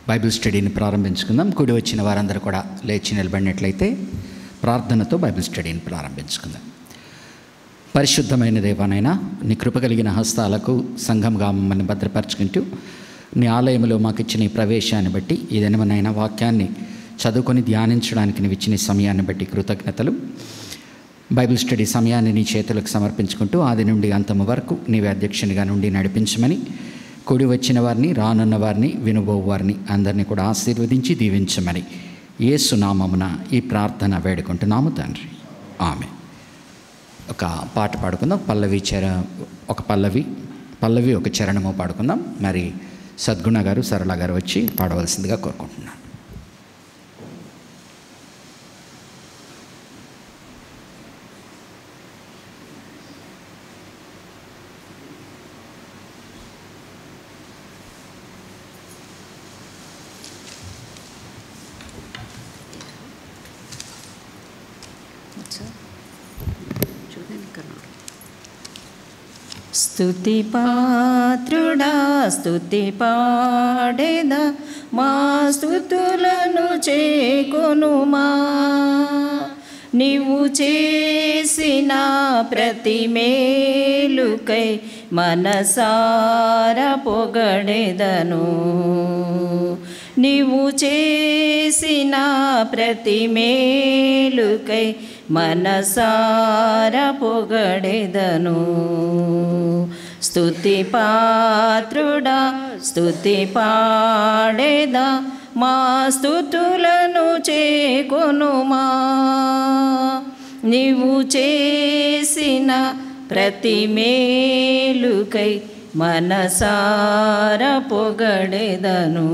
Bible స్టడీని ప్రారంభించుకుందాం. కూడి వచ్చిన వారందరూ కూడా లేచి నిలబడినట్లయితే ప్రార్థనతో బైబిల్ స్టడీని ప్రారంభించుకుందాం. పరిశుద్ధమైన దేవానైనా నీ కృప కలిగిన హస్తాలకు సంఘంగా మమ్మల్ని భద్రపరచుకుంటూ నీ ఆలయంలో మాకు ఇచ్చిన ఈ ప్రవేశాన్ని బట్టి ఏదైనా వాక్యాన్ని చదువుకొని ధ్యానించడానికి నీవు ఇచ్చిన సమయాన్ని బట్టి కృతజ్ఞతలు. బైబిల్ స్టడీ సమయాన్ని నీ చేతులకు సమర్పించుకుంటూ ఆది నుండి అంతము వరకు నీవే అధ్యక్షునిగా నుండి నడిపించమని, కూడి వచ్చిన వారిని, రానున్న వారిని, వినబోవు వారిని అందరినీ కూడా ఆశీర్వదించి దీవించమని యేసు నామమున ఈ ప్రార్థన వేడుకుంటున్నాము తండ్రి, ఆమేన్. ఒక పాట పాడుకుందాం. ఒక పల్లవి ఒక చరణము పాడుకుందాం. మరి సద్గుణ గారు, సరళ గారు వచ్చి పాడవలసిందిగా కోరుకుంటున్నాను. స్తుతి పాత్రుడా స్తుతి పాడేదా, మా స్తుతులను చేకొనుమా. నీవు చేసిన ప్రతి మేలుకై మనసారా పొగడెదను. నీవు చేసిన ప్రతి మేలుకై మనసారా పొగడెదను. స్తుతి పాత్రుడా స్తుతి పాడేదా, మా స్తుతులను చేకొనుమా. నీవు చేసిన ప్రతి మేలుకై మనసారా పొగడెదను.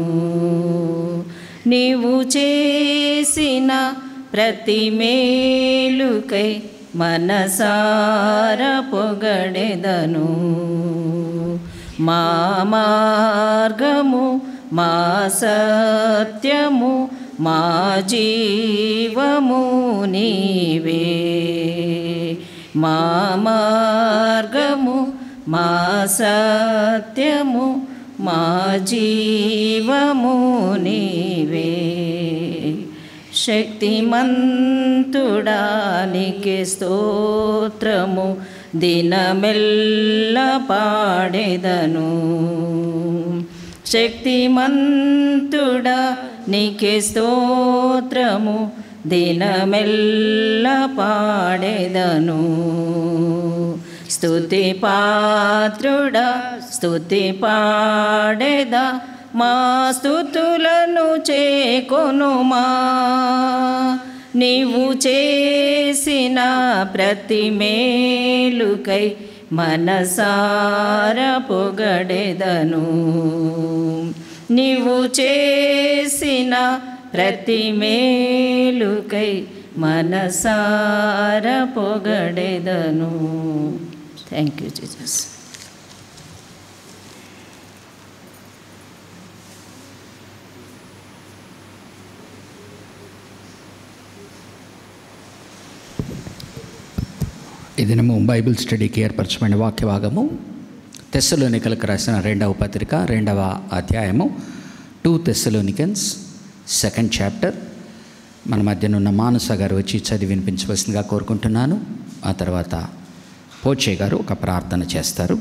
నీవు చేసిన ప్రతి మేలుకై మనసారా పొగడెదను. మా మార్గము, మా సత్యము, మా జీవము నీవే. మా మార్గము, మా సత్యము, మా జీవము నీవే. శక్తిమంతుడా నీకే స్తోత్రము, దినమెల్ల పాడెదను. శక్తిమంతుడా నీకే స్తోత్రము, దినమెల్ల పాడెదను. స్తుతి పాత్రుడా స్తుతి పాడేదా, మా స్తుతులను చేకొనుమా. నీవు చేసిన ప్రతి మేలుకై మనసారా పొగడెదను. నీవు చేసిన ప్రతి మేలుకై మనసారా పొగడెదను. Thank you Jesus. ఈ దినము బైబిల్ స్టడీకి ఏర్పరచమైన వాక్య భాగము తెస్సలోనికలకు రాసిన 2వ పత్రిక 2వ అధ్యాయము 2 Thessalonians 2nd chapter. మన మధ్యనున్న మానస గారు వచ్చి చదివి వినిపించవలసిందిగా కోరుకుంటున్నాను. ఆ తర్వాత పోచే గారు ఒక ప్రార్థన చేస్తారు.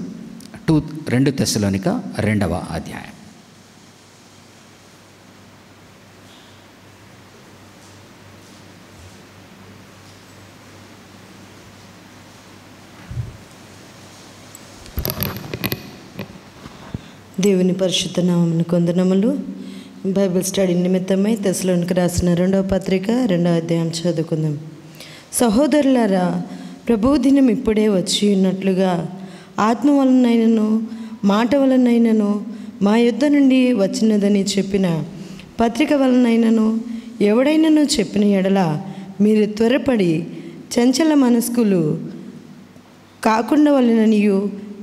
2 తెస్సలోనిక 2వ అధ్యాయం. దేవుని పరిశుద్ధ నామమునకు వందనములు. బైబిల్ స్టడీ నిమిత్తమై తెస్సలోనికి రాసిన 2వ పత్రిక 2వ అధ్యాయం చదువుకుందాం. సహోదరులారా, ప్రభువు దినం ఇప్పుడే వచ్చి ఉన్నట్లుగా ఆత్మ వలనైనను మాట వలనైనను మా యుద్ధ నుండి వచ్చినదని చెప్పిన పత్రిక వలనైనను ఎవడైనను చెప్పిన ఎడల మీరు త్వరపడి చంచల మనస్కులు కాకుండా వలననియు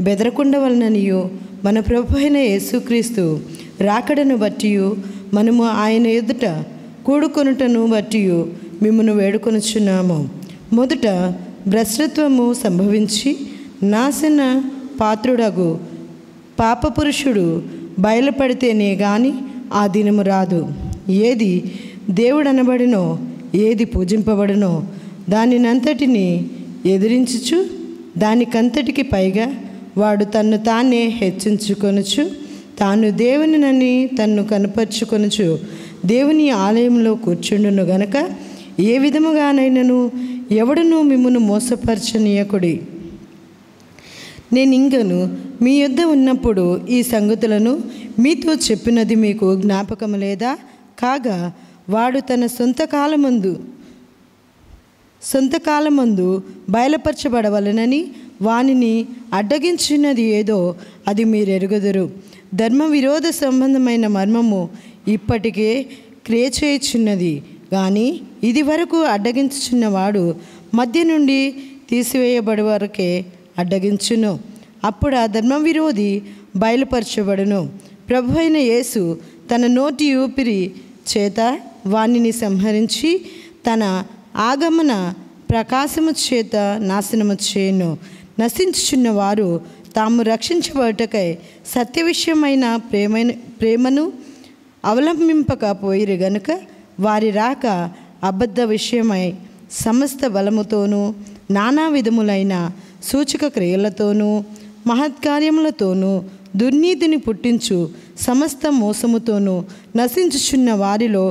బెదరకుండా వలననియు మన ప్రభు అయిన యేసుక్రీస్తు రాకడను బట్టి మనము ఆయన ఎదుట కూడుకొనుటను బట్టి మిమ్మను వేడుకొనుచున్నాము. మొదట భ్రష్టత్వము సంభవించి నాశన పాత్రుడగు పాపపురుషుడు బయలుపడితేనే గాని ఆ దినము రాదు. ఏది దేవుడనబడినో, ఏది పూజింపబడినో దానినంతటిని ఎదిరించుచు దానికంతటికి పైగా వాడు తన్ను తానే హెచ్చించుకొనుచు తాను దేవునినని తన్ను కనపరుచుకొనుచు దేవుని ఆలయంలో కూర్చుండును గనక ఏ విధముగానైనను ఎవడునూ మిమ్మును మోసపరచనీయకుడి. నేను ఇంకను మీ యొద్ద ఉన్నప్పుడు ఈ సంగతులను మీతో చెప్పినది మీకు జ్ఞాపకము లేదా? కాగా వాడు తన సొంత కాలమందు బయలుపరచబడవలనని వానిని అడ్డగించినది ఏదో అది మీరెరుగుదురు. ధర్మ విరోధ సంబంధమైన మర్మము ఇప్పటికే క్రియ చేయుచున్నది, కానీ ఇది వరకు అడ్డగించుచున్నవాడు మధ్య నుండి తీసివేయబడి వరకే అడ్డగించును. అప్పుడు ఆ ధర్మ విరోధి బయలుపరచబడును. ప్రభు అయిన యేసు తన నోటి ఊపిరి చేత వానిని సంహరించి తన ఆగమన ప్రకాశము చేత నాశనము చేయను. నశించుచున్న వారు తాము రక్షించబడుటకై సత్య విషయమైన ప్రేమను అవలంబింపకపోయిరు గనుక వారి రాక అబద్ధ విషయమై సమస్త బలముతోనూ నానా విధములైన సూచక క్రియలతోనూ మహత్కార్యములతోనూ దుర్నీతిని పుట్టించు సమస్త మోసముతోనూ నశించుచున్న వారిలో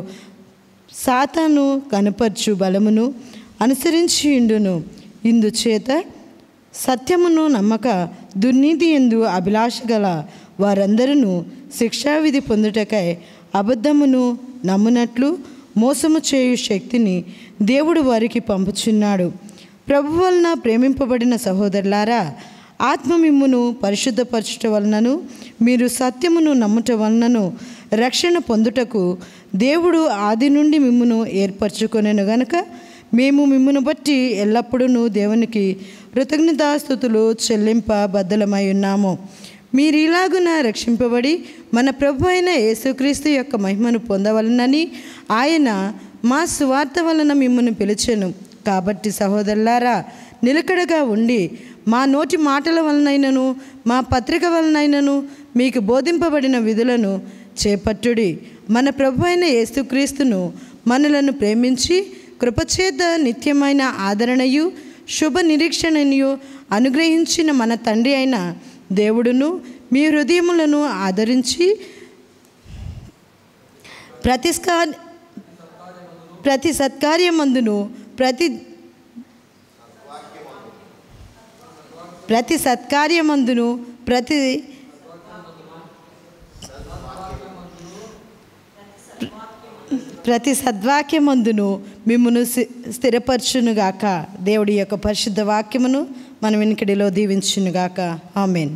సాతాను కనపర్చు బలమును అనుసరించియుండును. ఇందుచేత సత్యమును నమ్మక దుర్నీతి యందు అభిలాష గల వారందరూ శిక్షావిధి పొందుటకై అబద్ధమును నమ్మునట్లు మోసము చేయు శక్తిని దేవుడు వారికి పంపుచున్నాడు. ప్రభు వలన ప్రేమింపబడిన సహోదరులారా, ఆత్మ మిమ్మును పరిశుద్ధపరచుట వలనను మీరు సత్యమును నమ్ముట వలనను రక్షణ పొందుటకు దేవుడు ఆది నుండి మిమ్మును ఏర్పరచుకొనెను గనుక మేము మిమ్మును బట్టి ఎల్లప్పుడూ దేవునికి కృతజ్ఞతాస్తుతులు చెల్లింప బద్దలమై ఉన్నాము. మీరు ఇలాగున రక్షింపబడి మన ప్రభు అయిన యేసుక్రీస్తు యొక్క మహిమను పొందవలనని ఆయన మా సువార్త వలన మిమ్మును పిలిచెను. కాబట్టి సహోదరులారా, నిలకడగా ఉండి మా నోటి మాటల వలనైనను మా పత్రిక వలనైనను మీకు బోధింపబడిన విధులను చేపట్టుడి. మన ప్రభు అయిన యేసుక్రీస్తును మనలను ప్రేమించి కృపచేత నిత్యమైన ఆదరణయు శుభ నిరీక్షణయు అనుగ్రహించిన మన తండ్రి అయిన దేవుడును మీ హృదయములను ఆదరించి ప్రతి సత్కార్యమందును ప్రతి సద్వాక్యమందును మిమ్మును స్థిరపరచునుగాక. దేవుడి యొక్క పరిశుద్ధ వాక్యమును మన వెనుకడిలో దీవించునుగాక. ఆమేన్.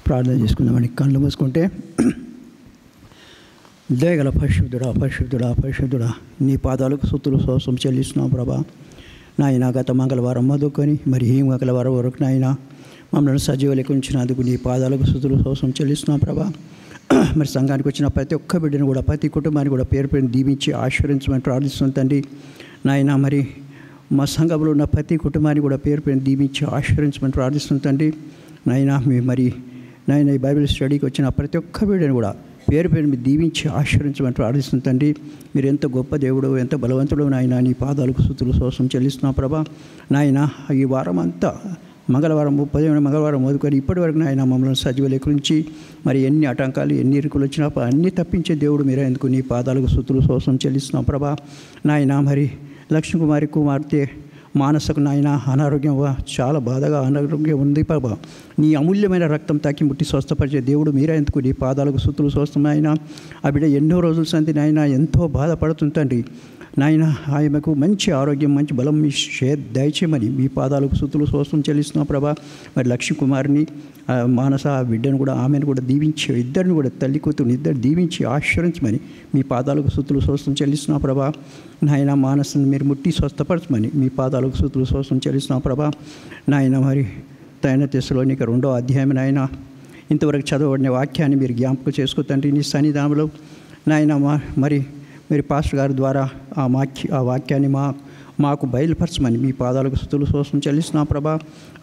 ప్రార్థన చేసుకుందామని కళ్ళు మూసుకుంటే, దయగల పరిశుద్ధుడా నీ పాదాలకు స్తుతులు స్తోత్రం చెల్లిస్తున్నాం ప్రభా. నాయన గత మంగళవారం మొదలుకొని మరి ఈ మంగళవారం వరకు నాయన మమ్మల్ని సజీవ లెక్కించినందుకు నీ పాదాలకు స్తుతులు స్తోత్రం చెల్లిస్తున్నాం ప్రభా. మరి సంఘానికి వచ్చిన ప్రతి ఒక్క బిడ్డను కూడా ప్రతి కుటుంబాన్ని కూడా పేరు పేరుని దీవించి ఆశీర్వదించమని ప్రార్థిస్తుంది తండ్రి. నాయన మరి మా సంఘంలో ఉన్న ప్రతి కుటుంబాన్ని కూడా పేరు పేరుని దీవించి ఆశీర్వదించమని ప్రార్థిస్తుంది తండ్రి. నాయన ఈ బైబిల్ స్టడీకి వచ్చిన ప్రతి ఒక్క బిడ్డను కూడా పేరు పేరు మీరు దీవించి ఆశీర్వించమని ప్రార్థిస్తుంది తండ్రి. మీరు ఎంత గొప్ప దేవుడు, ఎంత బలవంతుడు నాయన. నీ పాదాలకు స్తుతులు స్తోత్రం చెల్లిస్తున్నాం ప్రభా. నాయన ఈ వారం అంతా మంగళవారం 10 మంగళవారం మొదలుకొని ఇప్పటి వరకు నాయన మమ్మల్ని సజీవ లెక్కించి మరి ఎన్ని ఆటంకాలు ఎన్ని ఇరుకులు వచ్చినా అన్నీ తప్పించే దేవుడు మీరే. ఎందుకు నీ పాదాలకు స్తుతులు స్తోత్రం చెల్లిస్తున్నాం ప్రభా. నాయన మరి లక్ష్మీ కుమారి కుమార్తె మానసకు నాయన అనారోగ్యం చాలా బాధగా అనారోగ్యం ఉంది ప్రభా. నీ అమూల్యమైన రక్తం తాకి ముట్టి స్వస్థపరిచే దేవుడు మీరే. ఎందుకు నీ పాదాలకు స్తుతులు స్తోత్రం నాయన. ఆ బిడ్డ ఎన్నో రోజుల సంతి నాయన ఎంతో బాధపడుతుంది తండ్రి. నాయన ఆయనకు మంచి ఆరోగ్యం, మంచి బలం మీ దయచేయమని మీ పాదాలకు స్తుతులు స్తోత్రం చెల్లిస్తున్నాం ప్రభా. మరి లక్ష్మీ కుమార్ని మానస ఆ బిడ్డను కూడా, ఆమెను కూడా దీవించి, ఇద్దరిని కూడా తల్లి కూతురు ఇద్దరు దీవించి ఆశీర్వదించమని మీ పాదాలకు స్తుతులు స్తోత్రం చెల్లిస్తున్నాం ప్రభా. నాయన మానసను మీరు ముట్టి స్వస్థపరచమని మీ పాదాలకు స్తుతులు స్తోత్రం చెల్లిస్తున్నాం ప్రభా. నాయన మరి తెస్సలోనిక 2వ అధ్యాయం నాయన ఇంతవరకు చదవబడిన వాక్యాన్ని మీరు జ్ఞాపకం చేసుకుంటండి నీ సన్నిధానంలో నాయన. మరి మీరు పాస్టర్ గారి ద్వారా ఆ వాక్యాన్ని మాకు బయలుపరచమని మీ పాదాలకు స్తుతులు స్తోత్రం చెల్లిస్తున్నాం ప్రభా.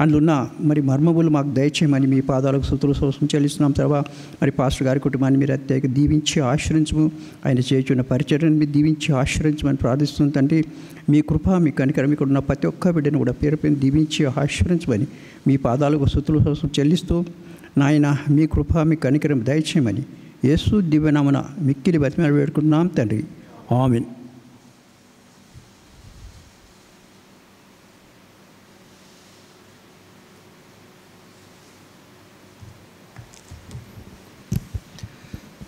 అందులో మరి మర్మములు మాకు దయచేయమని మీ పాదాలకు స్తుతులు స్తోత్రం చెల్లిస్తున్నాం ప్రభా. మరి పాస్టర్ గారి కుటుంబాన్ని మీరు అత్యధిక దీవించి ఆశ్రయించము, ఆయన చేస్తున్న పరిచర్యను మీరు దీవించి ఆశ్రయించమని ప్రార్థిస్తుందండి. మీ కృప, మీ కనికరం ఇక్కడ ఉన్న ప్రతి ఒక్క బిడ్డను కూడా పేరు పేరు దీవించి ఆశ్రయించమని మీ పాదాలకు స్తుతులు స్తోత్రం చెల్లిస్తూ నాయన మీ కృప, మీ కనికరం దయచేయమని యేసు దివ్యనామమున మిక్కిలి బతిమాలు వేడుకుంటున్నాం తండ్రి. ఆమేన్.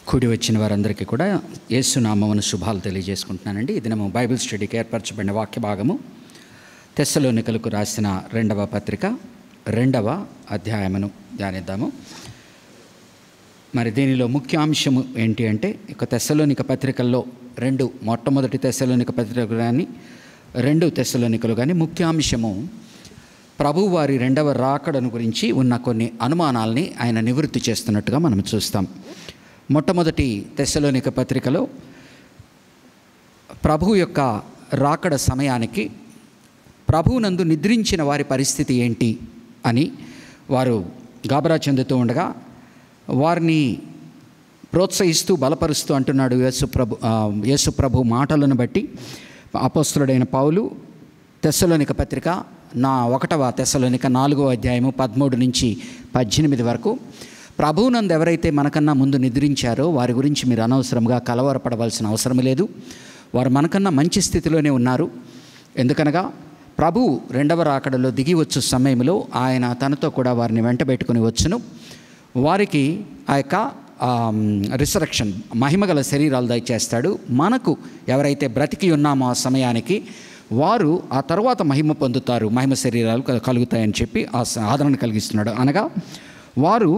కూడి వచ్చిన వారందరికీ కూడా యేసు నామమున శుభాలు తెలియజేసుకుంటున్నానండి. ఇది దినము బైబిల్ స్టడీకి ఏర్పరచబడిన వాక్య భాగము తెస్సలోనికలకు రాసిన 2వ పత్రిక 2వ అధ్యాయమును ధ్యానిద్దాము. మరి దీనిలో ముఖ్యాంశము ఏంటి అంటే, ఇక తెస్సలోనిక పత్రికల్లో మొట్టమొదటి తెస్సలోనిక పత్రిక కానీ 2 తెస్సలోనికలు కానీ ముఖ్యాంశము ప్రభువారి 2వ రాకడను గురించి ఉన్న కొన్ని అనుమానాల్ని ఆయన నివృత్తి చేస్తున్నట్టుగా మనం చూస్తాం. మొట్టమొదటి తెస్సలోనిక పత్రికలో ప్రభువు యొక్క రాకడ సమయానికి ప్రభువునందు నిద్రించిన వారి పరిస్థితి ఏంటి అని వారు గాబరా చెందుతూ ఉండగా వారిని ప్రోత్సహిస్తూ బలపరుస్తూ అంటున్నాడు యేసు ప్రభు మాటలను బట్టి అపోస్తలుడైన పౌలు తెస్సలోనిక పత్రిక 1వ తెస్సలోనిక 4వ అధ్యాయము 13 నుంచి 18 వరకు, ప్రభువునందు ఎవరైతే మనకన్నా ముందు నిద్రించారో వారి గురించి మీరు అనవసరంగా కలవరపడవలసిన అవసరం లేదు. వారు మనకన్నా మంచి స్థితిలోనే ఉన్నారు. ఎందుకనగా ప్రభువు 2వ రాకడలో దిగి వచ్చు సమయంలో ఆయన తనతో కూడా వారిని వెంటబెట్టుకుని వచ్చును. వారికి ఆ యొక్క రిసరెక్షన్ మహిమగల శరీరాలు దయచేస్తాడు. మనకు ఎవరైతే బ్రతికి ఉన్నామో ఆ సమయానికి వారు ఆ తర్వాత మహిమ పొందుతారు, మహిమ శరీరాలు కలుగుతాయని చెప్పి ఆదరణ కలిగిస్తున్నాడు. అనగా వారు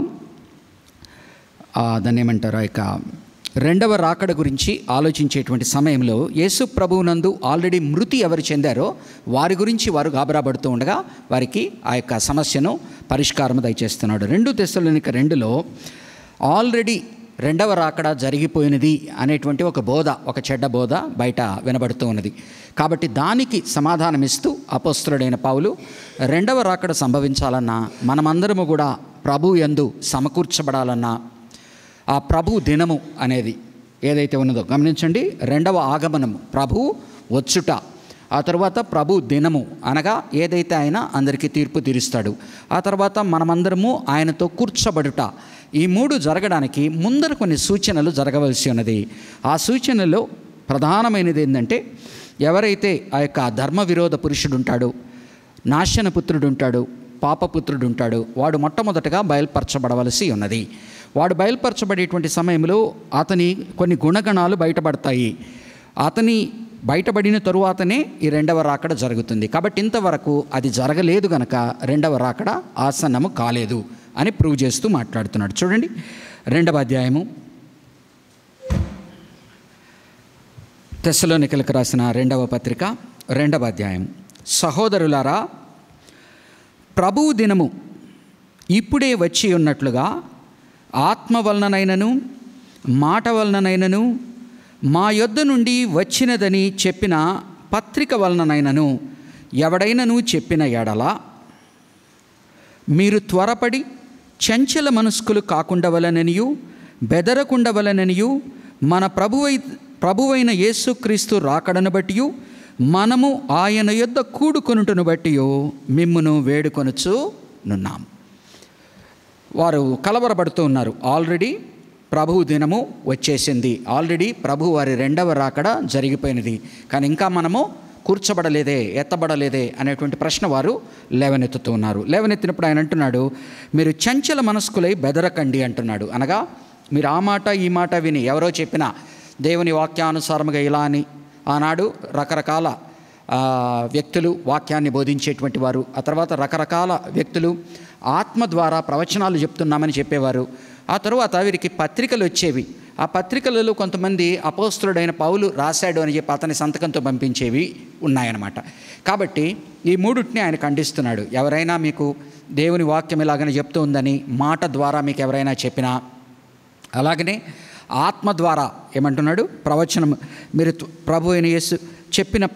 దాన్ని ఏమంటారు, ఆ యొక్క 2వ రాకడ గురించి ఆలోచించేటువంటి సమయంలో యేసు ప్రభువునందు ఆల్రెడీ మృతి ఎవరు చెందారో వారి గురించి వారు గాబరాపడుతూ ఉండగా వారికి ఆ యొక్క సమస్యను పరిష్కారం దయచేస్తున్నాడు. 2 తెస్సలోనిక 2లో ఆల్రెడీ 2వ రాకడ జరిగిపోయినది అనేటువంటి ఒక చెడ్డ బోధ బయట వినబడుతూ ఉన్నది. కాబట్టి దానికి సమాధానం ఇస్తూ అపోస్తలుడైన పౌలు 2వ రాకడ సంభవించాలన్నా మనమందరము కూడా ప్రభు యందు సమకూర్చబడాలన్నా ఆ ప్రభు దినము అనేది ఏదైతే ఉన్నదో గమనించండి. 2వ ఆగమనము ప్రభు వచ్చుట, ఆ తర్వాత ప్రభు దినము అనగా ఏదైతే ఆయన అందరికీ తీర్పు తీరుస్తాడు, ఆ తర్వాత మనమందరము ఆయనతో కూర్చోబడుట, ఈ 3 జరగడానికి ముందర కొన్ని సూచనలు జరగవలసి ఉన్నది. ఆ సూచనలో ప్రధానమైనది ఏంటంటే, ఎవరైతే ఆ యొక్క ధర్మ విరోధ పురుషుడు ఉంటాడో, నాశన పుత్రుడు ఉంటాడు, పాపపుత్రుడు ఉంటాడు, వాడు మొట్టమొదటగా బయలుపరచబడవలసి ఉన్నది. వాడు బయలుపరచబడేటువంటి సమయంలో అతని కొన్ని గుణగణాలు బయటపడతాయి. అతని బయటపడిన తరువాతనే ఈ 2వ రాకడ జరుగుతుంది. కాబట్టి ఇంతవరకు అది జరగలేదు గనక 2వ రాకడ ఆసన్నము కాలేదు అని ప్రూవ్ చేస్తూ మాట్లాడుతున్నాడు. చూడండి 2వ అధ్యాయము తెస్సలోనికలకు రాసిన 2వ పత్రిక 2వ అధ్యాయం. సహోదరులారా, ప్రభువు దినము ఇప్పుడే వచ్చి ఉన్నట్లుగా ఆత్మ వలననైనను మాట వలననైనను మా యొద్ద నుండి వచ్చినదని చెప్పిన పత్రిక వలననైనను ఎవడైనను చెప్పిన ఎడల మీరు త్వరపడి చంచల మనస్కులు కాకుండవలననియు బెదరకుండవలననియు మన ప్రభువైన యేసుక్రీస్తు రాకడను బట్టియు మనము ఆయన యొద్ద కూడుకొనుటను బట్టియు మిమ్మును వేడుకొనుచు నున్నాము. వారు కలవరపడుతూ ఉన్నారు. ఆల్రెడీ ప్రభువు దినము వచ్చేసింది, ఆల్రెడీ ప్రభు వారి 2వ రాకడ జరిగిపోయినది, కానీ ఇంకా మనము కూర్చోబడలేదే, ఎత్తబడలేదే అనేటువంటి ప్రశ్న వారు లేవనెత్తుతూ ఉన్నారు. లేవనెత్తినప్పుడు ఆయన అంటున్నాడు, మీరు చంచల మనస్కులై బెదరకండి అంటున్నాడు. అనగా మీరు ఆ మాట ఈ మాట విని ఎవరో చెప్పినా దేవుని వాక్యానుసారముగా ఇలా అని ఆనాడు రకరకాల వ్యక్తులు వాక్యాన్ని బోధించేటువంటి వారు, ఆ తర్వాత రకరకాల వ్యక్తులు ఆత్మ ద్వారా ప్రవచనాలు చెప్తున్నామని చెప్పేవారు. ఆ తరువాత వీరికి పత్రికలు వచ్చేవి. ఆ పత్రికలలో కొంతమంది అపోస్తలుడైన పౌలు రాశాడు అని చెప్పి అతని సంతకంతో పంపించేవి ఉన్నాయన్నమాట. కాబట్టి ఈ మూడుటిని ఆయన ఖండిస్తున్నాడు. ఎవరైనా మీకు దేవుని వాక్యం ఇలాగని చెప్తూ ఉందని మాట ద్వారా మీకు ఎవరైనా చెప్పినా, అలాగనే ఆత్మ ద్వారా ఏమంటున్నాడు, ప్రవచనం మీరు ప్రభు అయిన యేసు చెప్పిన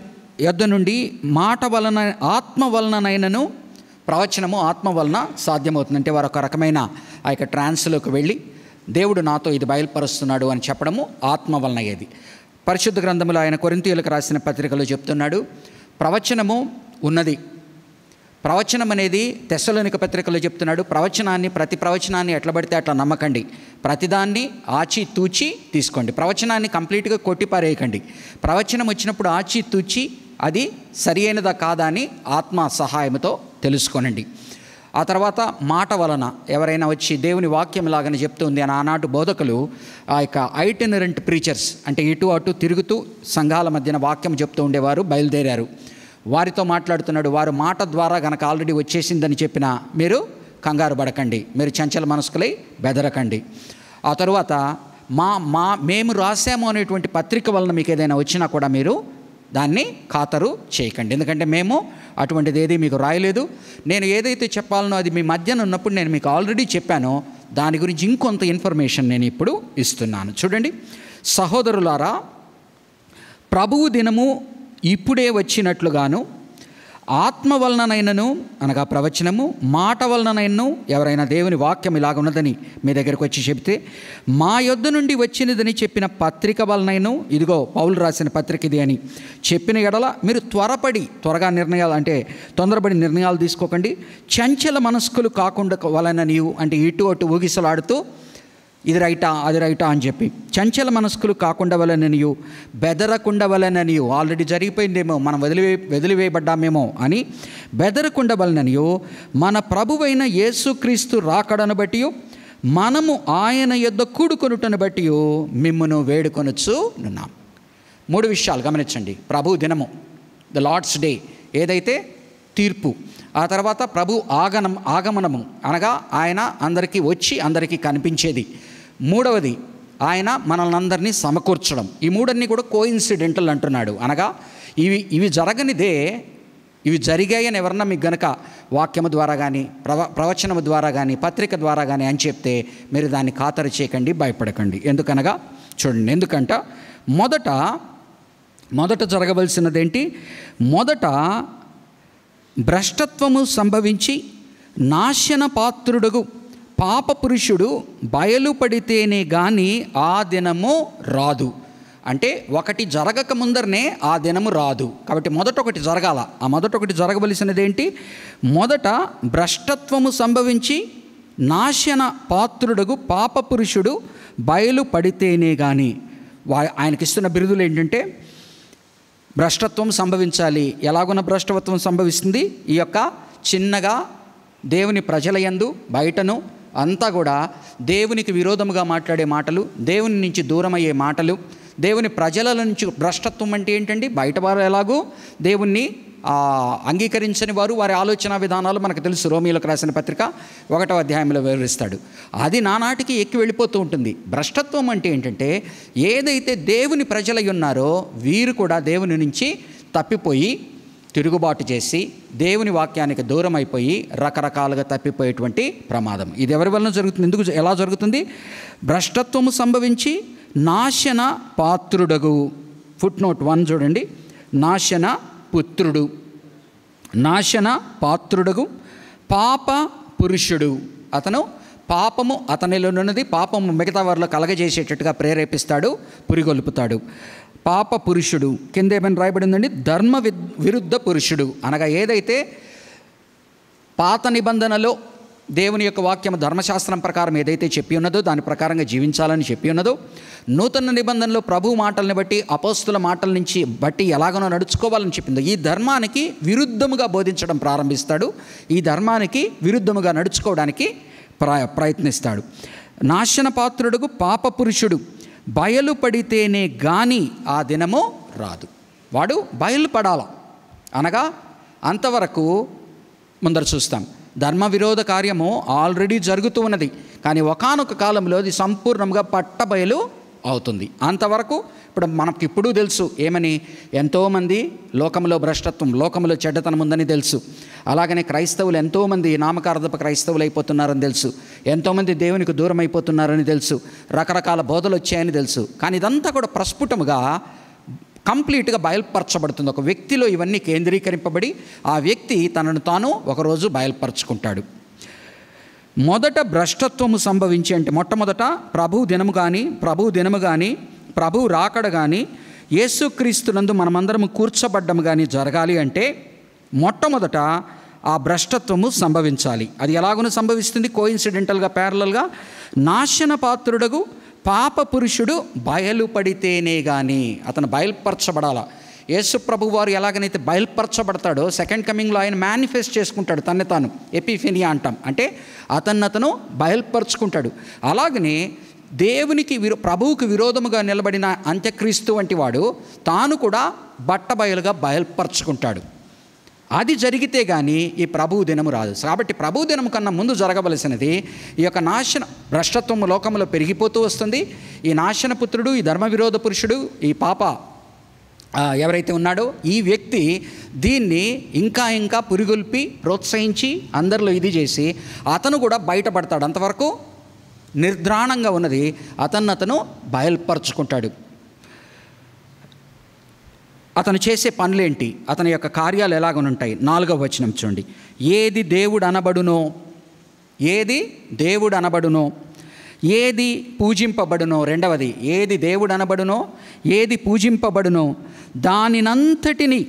యొద్ద నుండి మాట వలన ఆత్మ వలననైనను ప్రవచనము ఆత్మ వలన సాధ్యమవుతుంది. అంటే వారు ఒక రకమైన ఆ యొక్క ట్రాన్స్లోకి వెళ్ళి దేవుడు నాతో ఇది బయలుపరుస్తున్నాడు అని చెప్పడము ఆత్మ వలన అయ్యేది. పరిశుద్ధ గ్రంథములో ఆయన కొరింథీయులకు రాసిన పత్రికలో చెప్తున్నాడు, ప్రవచనము ఉన్నది. ప్రవచనం అనేది తెస్సలోనిక పత్రికలో చెప్తున్నాడు, ప్రతి ప్రవచనాన్ని ఎట్లా పడితే అట్లా నమ్మకండి, ప్రతిదాన్ని ఆచి తూచి తీసుకోండి. ప్రవచనాన్ని కంప్లీట్గా కొట్టిపారేయకండి. ప్రవచనం వచ్చినప్పుడు ఆచి తూచి అది సరి అయినదా కాదా అని ఆత్మ సహాయంతో తెలుసుకోనండి. ఆ తర్వాత మాట వలన ఎవరైనా వచ్చి దేవుని వాక్యం లాగానే చెప్తుంది అని ఆనాటి బోధకులు ఆ యొక్క ఐటినరెంట్ ప్రీచర్స్, అంటే ఇటు అటు తిరుగుతూ సంఘాల మధ్యన వాక్యం చెప్తూ ఉండేవారు, బయలుదేరారు. వారితో మాట్లాడుతున్నాడు, వారు మాట ద్వారా గనక ఆల్రెడీ వచ్చేసిందని చెప్పినా మీరు కంగారు పడకండి, మీరు చంచల మనస్కులై బెదరకండి. ఆ తరువాత మేము రాసాము అనేటువంటి పత్రిక వలన మీకు ఏదైనా వచ్చినా కూడా మీరు దాన్ని ఖాతరు చేయకండి, ఎందుకంటే మేము అటువంటిది ఏది మీకు రాయలేదు. నేను ఏదైతే చెప్పాలనో అది మీ మధ్యన ఉన్నప్పుడు నేను మీకు ఆల్రెడీ చెప్పానో దాని గురించి ఇంకొంత ఇన్ఫర్మేషన్ నేను ఇప్పుడు ఇస్తున్నాను. చూడండి, సహోదరులారా, ప్రభువు దినము ఇప్పుడే వచ్చినట్లుగాను ఆత్మ వలననైనను అనగా ప్రవచనము, మాట వలననైనను ఎవరైనా దేవుని వాక్యం ఇలాగ ఉన్నదని మీ దగ్గరకు వచ్చి చెబితే, మా యొద్ద నుండి వచ్చినదని చెప్పిన పత్రిక వలనైను, ఇదిగో పౌలు రాసిన పత్రిక ఇది అని చెప్పిన ఎడల మీరు త్వరగా నిర్ణయాలు, అంటే తొందరపడి నిర్ణయాలు తీసుకోకండి. చంచల మనస్కులు కాకుండా వలననియు, అంటే ఇటు అటు ఊగిసలాడుతూ ఇది రైటా అది రైటా అని చెప్పి చంచల మనస్కులు కాకుండా వలననియు, బెదరకుండా వలననియు, ఆల్రెడీ జరిగిపోయిందేమో మనం వదిలివేయబడ్డామేమో అని బెదరకుండా వలననియు, మన ప్రభువైన యేసుక్రీస్తు రాకడను బట్టి మనము ఆయన యొద్ద కూడుకొనుటను బట్టి మిమ్మును వేడుకొనుచున్నాం. 3 విషయాలు గమనించండి. ప్రభు దినము, ద లార్డ్స్ డే, ఏదైతే తీర్పు. ఆ తర్వాత ప్రభు ఆగమనము అనగా ఆయన అందరికీ వచ్చి అందరికీ కనిపించేది. 3వది ఆయన మనల్ని అందరినీ సమకూర్చడం. ఈ 3 కూడా కోఇన్సిడెంటల్ అంటున్నాడు. అనగా ఇవి జరగనిదే, ఇవి జరిగాయని ఎవరన్నా మీకు గనక వాక్యము ద్వారా కానీ ప్రవచనము ద్వారా కానీ పత్రిక ద్వారా కానీ అని చెప్తే మీరు దాన్ని ఖాతరు చేయకండి, భయపడకండి. ఎందుకనగా చూడండి, ఎందుకంట మొదట జరగవలసినదేంటి, మొదట భ్రష్టత్వము సంభవించి నాశన పాత్రుడుగు పాప పురుషుడు బయలుపడితేనే గాని ఆ దినము రాదు. అంటే ఒకటి జరగక ముందరనే ఆ దినము రాదు. కాబట్టి మొదట ఒకటి జరగాల. ఆ మొదట ఒకటి జరగవలసినది ఏంటి, మొదట భ్రష్టత్వము సంభవించి నాశన పాత్రుడుగు పాప పురుషుడు బయలుపడితేనే కానీ. ఆయనకిస్తున్న బిరుదులు ఏంటంటే భ్రష్టత్వం సంభవించాలి. ఎలాగున్న భ్రష్టత్వం సంభవిస్తుంది, ఈ యొక్క చిన్నగా దేవుని ప్రజల యందు బయటను అంతా కూడా దేవునికి విరోధముగా మాట్లాడే మాటలు, దేవుని నుంచి దూరమయ్యే మాటలు, దేవుని ప్రజల నుంచి భ్రష్టత్వం అంటే ఏంటండి, బయట వారు ఎలాగూ దేవుణ్ణి అంగీకరించని వారు, వారి ఆలోచన విధానాలు మనకు తెలుసు. రోమీయులకు రాసిన పత్రిక 1వ అధ్యాయంలో వివరిస్తాడు. అది నానాటికి ఎక్కి వెళ్ళిపోతూ ఉంటుంది. భ్రష్టత్వం అంటే ఏంటంటే ఏదైతే దేవుని ప్రజలై ఉన్నారో వీరు కూడా దేవుని నుంచి తప్పిపోయి తిరుగుబాటు చేసి దేవుని వాక్యానికి దూరం అయిపోయి రకరకాలుగా తప్పిపోయేటువంటి ప్రమాదం. ఇది ఎవరి వలన జరుగుతుంది, ఎలా జరుగుతుంది, భ్రష్టత్వము సంభవించి నాశన పాత్రుడగు. ఫుట్నోట్ 1 చూడండి, నాశన పుత్రుడు, నాశన పాత్రుడగు పాప పురుషుడు. అతను పాపము అతనిలోనున్నది, పాపము మిగతా వారిలో కలగజేసేటట్టుగా ప్రేరేపిస్తాడు, పురిగొల్పుతాడు. పాప పురుషుడు కింద ఏమైనా రాయబడిందండి, ధర్మ విరుద్ధ పురుషుడు. అనగా ఏదైతే పాత నిబంధనలో దేవుని యొక్క వాక్యం ధర్మశాస్త్రం ప్రకారం ఏదైతే చెప్పి ఉన్నదో దాని ప్రకారంగా జీవించాలని చెప్పి ఉన్నదో, నూతన నిబంధనలో ప్రభు మాటల్ని బట్టి అపోస్తుల మాటల నుంచి బట్టి ఎలాగనో నడుచుకోవాలని చెప్పిందో ఈ ధర్మానికి విరుద్ధముగా బోధించడం ప్రారంభిస్తాడు. ఈ ధర్మానికి విరుద్ధముగా నడుచుకోవడానికి ప్రయత్నిస్తాడు. నాశన పాత్రుడుకు పాప పురుషుడు బయలుపడితేనే గాని ఆ దినము రాదు. వాడు బయలుపడాల. అనగా అంతవరకు ముందర చూస్తాం, ధర్మ విరోధ కార్యము ఆల్రెడీ జరుగుతూ ఉన్నది, కానీ ఒకానొక కాలంలో అది సంపూర్ణంగా పట్టబయలు అవుతుంది. అంతవరకు ఇప్పుడు మనకిప్పుడు తెలుసు ఏమని, ఎంతోమంది లోకంలో భ్రష్టత్వం, లోకంలో చెడ్డతనం ఉందని తెలుసు. అలాగనే క్రైస్తవులు ఎంతోమంది నామకార్థపు క్రైస్తవులు అయిపోతున్నారని తెలుసు, ఎంతోమంది దేవునికి దూరం అయిపోతున్నారని తెలుసు, రకరకాల బోధలు వచ్చాయని తెలుసు. కానీ ఇదంతా కూడా ప్రస్ఫుటముగా కంప్లీట్గా బయలుపరచబడుతుంది. ఒక వ్యక్తిలో ఇవన్నీ కేంద్రీకరింపబడి ఆ వ్యక్తి తనను తాను ఒకరోజు బయలుపరచుకుంటాడు. మొదట భ్రష్టత్వము సంభవించి అంటే మొట్టమొదట ప్రభు దినము కానీ ప్రభు రాకడ కానీ యేసుక్రీస్తునందు మనమందరము కూర్చోబడ్డము కానీ జరగాలి అంటే మొట్టమొదట ఆ భ్రష్టత్వము సంభవించాలి. అది ఎలాగో సంభవిస్తుంది, కోయిన్సిడెంటల్గా ప్యారలల్గా నాశన పాత్రుడగు పాప పురుషుడు బయలుపడితేనే కానీ అతను బయలుపరచబడాల. యేసు ప్రభు వారు ఎలాగనైతే బయలుపరచబడతాడో సెకండ్ కమింగ్లో ఆయన మేనిఫెస్ట్ చేసుకుంటాడు తన్ను తాను, ఎపిఫెనియా అంటాం, అంటే అతను బయలుపరచుకుంటాడు. అలాగనే దేవునికి ప్రభువుకు విరోధముగా నిలబడిన అంత్యక్రీస్తు వంటి వాడు తాను కూడా బట్టబయలుగా బయలుపరచుకుంటాడు. అది జరిగితే కానీ ఈ ప్రభువు దినము రాదు. కాబట్టి ప్రభువు దినము కన్నా ముందు జరగవలసినది ఈ యొక్క భ్రష్టత్వము లోకంలో పెరిగిపోతూ వస్తుంది. ఈ నాశనపుత్రుడు, ఈ ధర్మ విరోధ పురుషుడు, ఈ పాప ఎవరైతే ఉన్నాడో ఈ వ్యక్తి దీన్ని ఇంకా పురిగొల్పి ప్రోత్సహించి అందరిలో ఇది చేసి అతను కూడా బయటపడతాడు. అంతవరకు నిర్ద్రాణంగా ఉన్నది అతను బయలుపరుచుకుంటాడు. అతను చేసే పనులేంటి, అతని యొక్క కార్యాలు ఎలాగనుంటాయి. 4వ వచనం చూడండి. ఏది దేవుడు అనబడునో, ఏది పూజింపబడునో. రెండవది, ఏది దేవుడు అనబడునో, ఏది పూజింపబడునో దానినంతటిని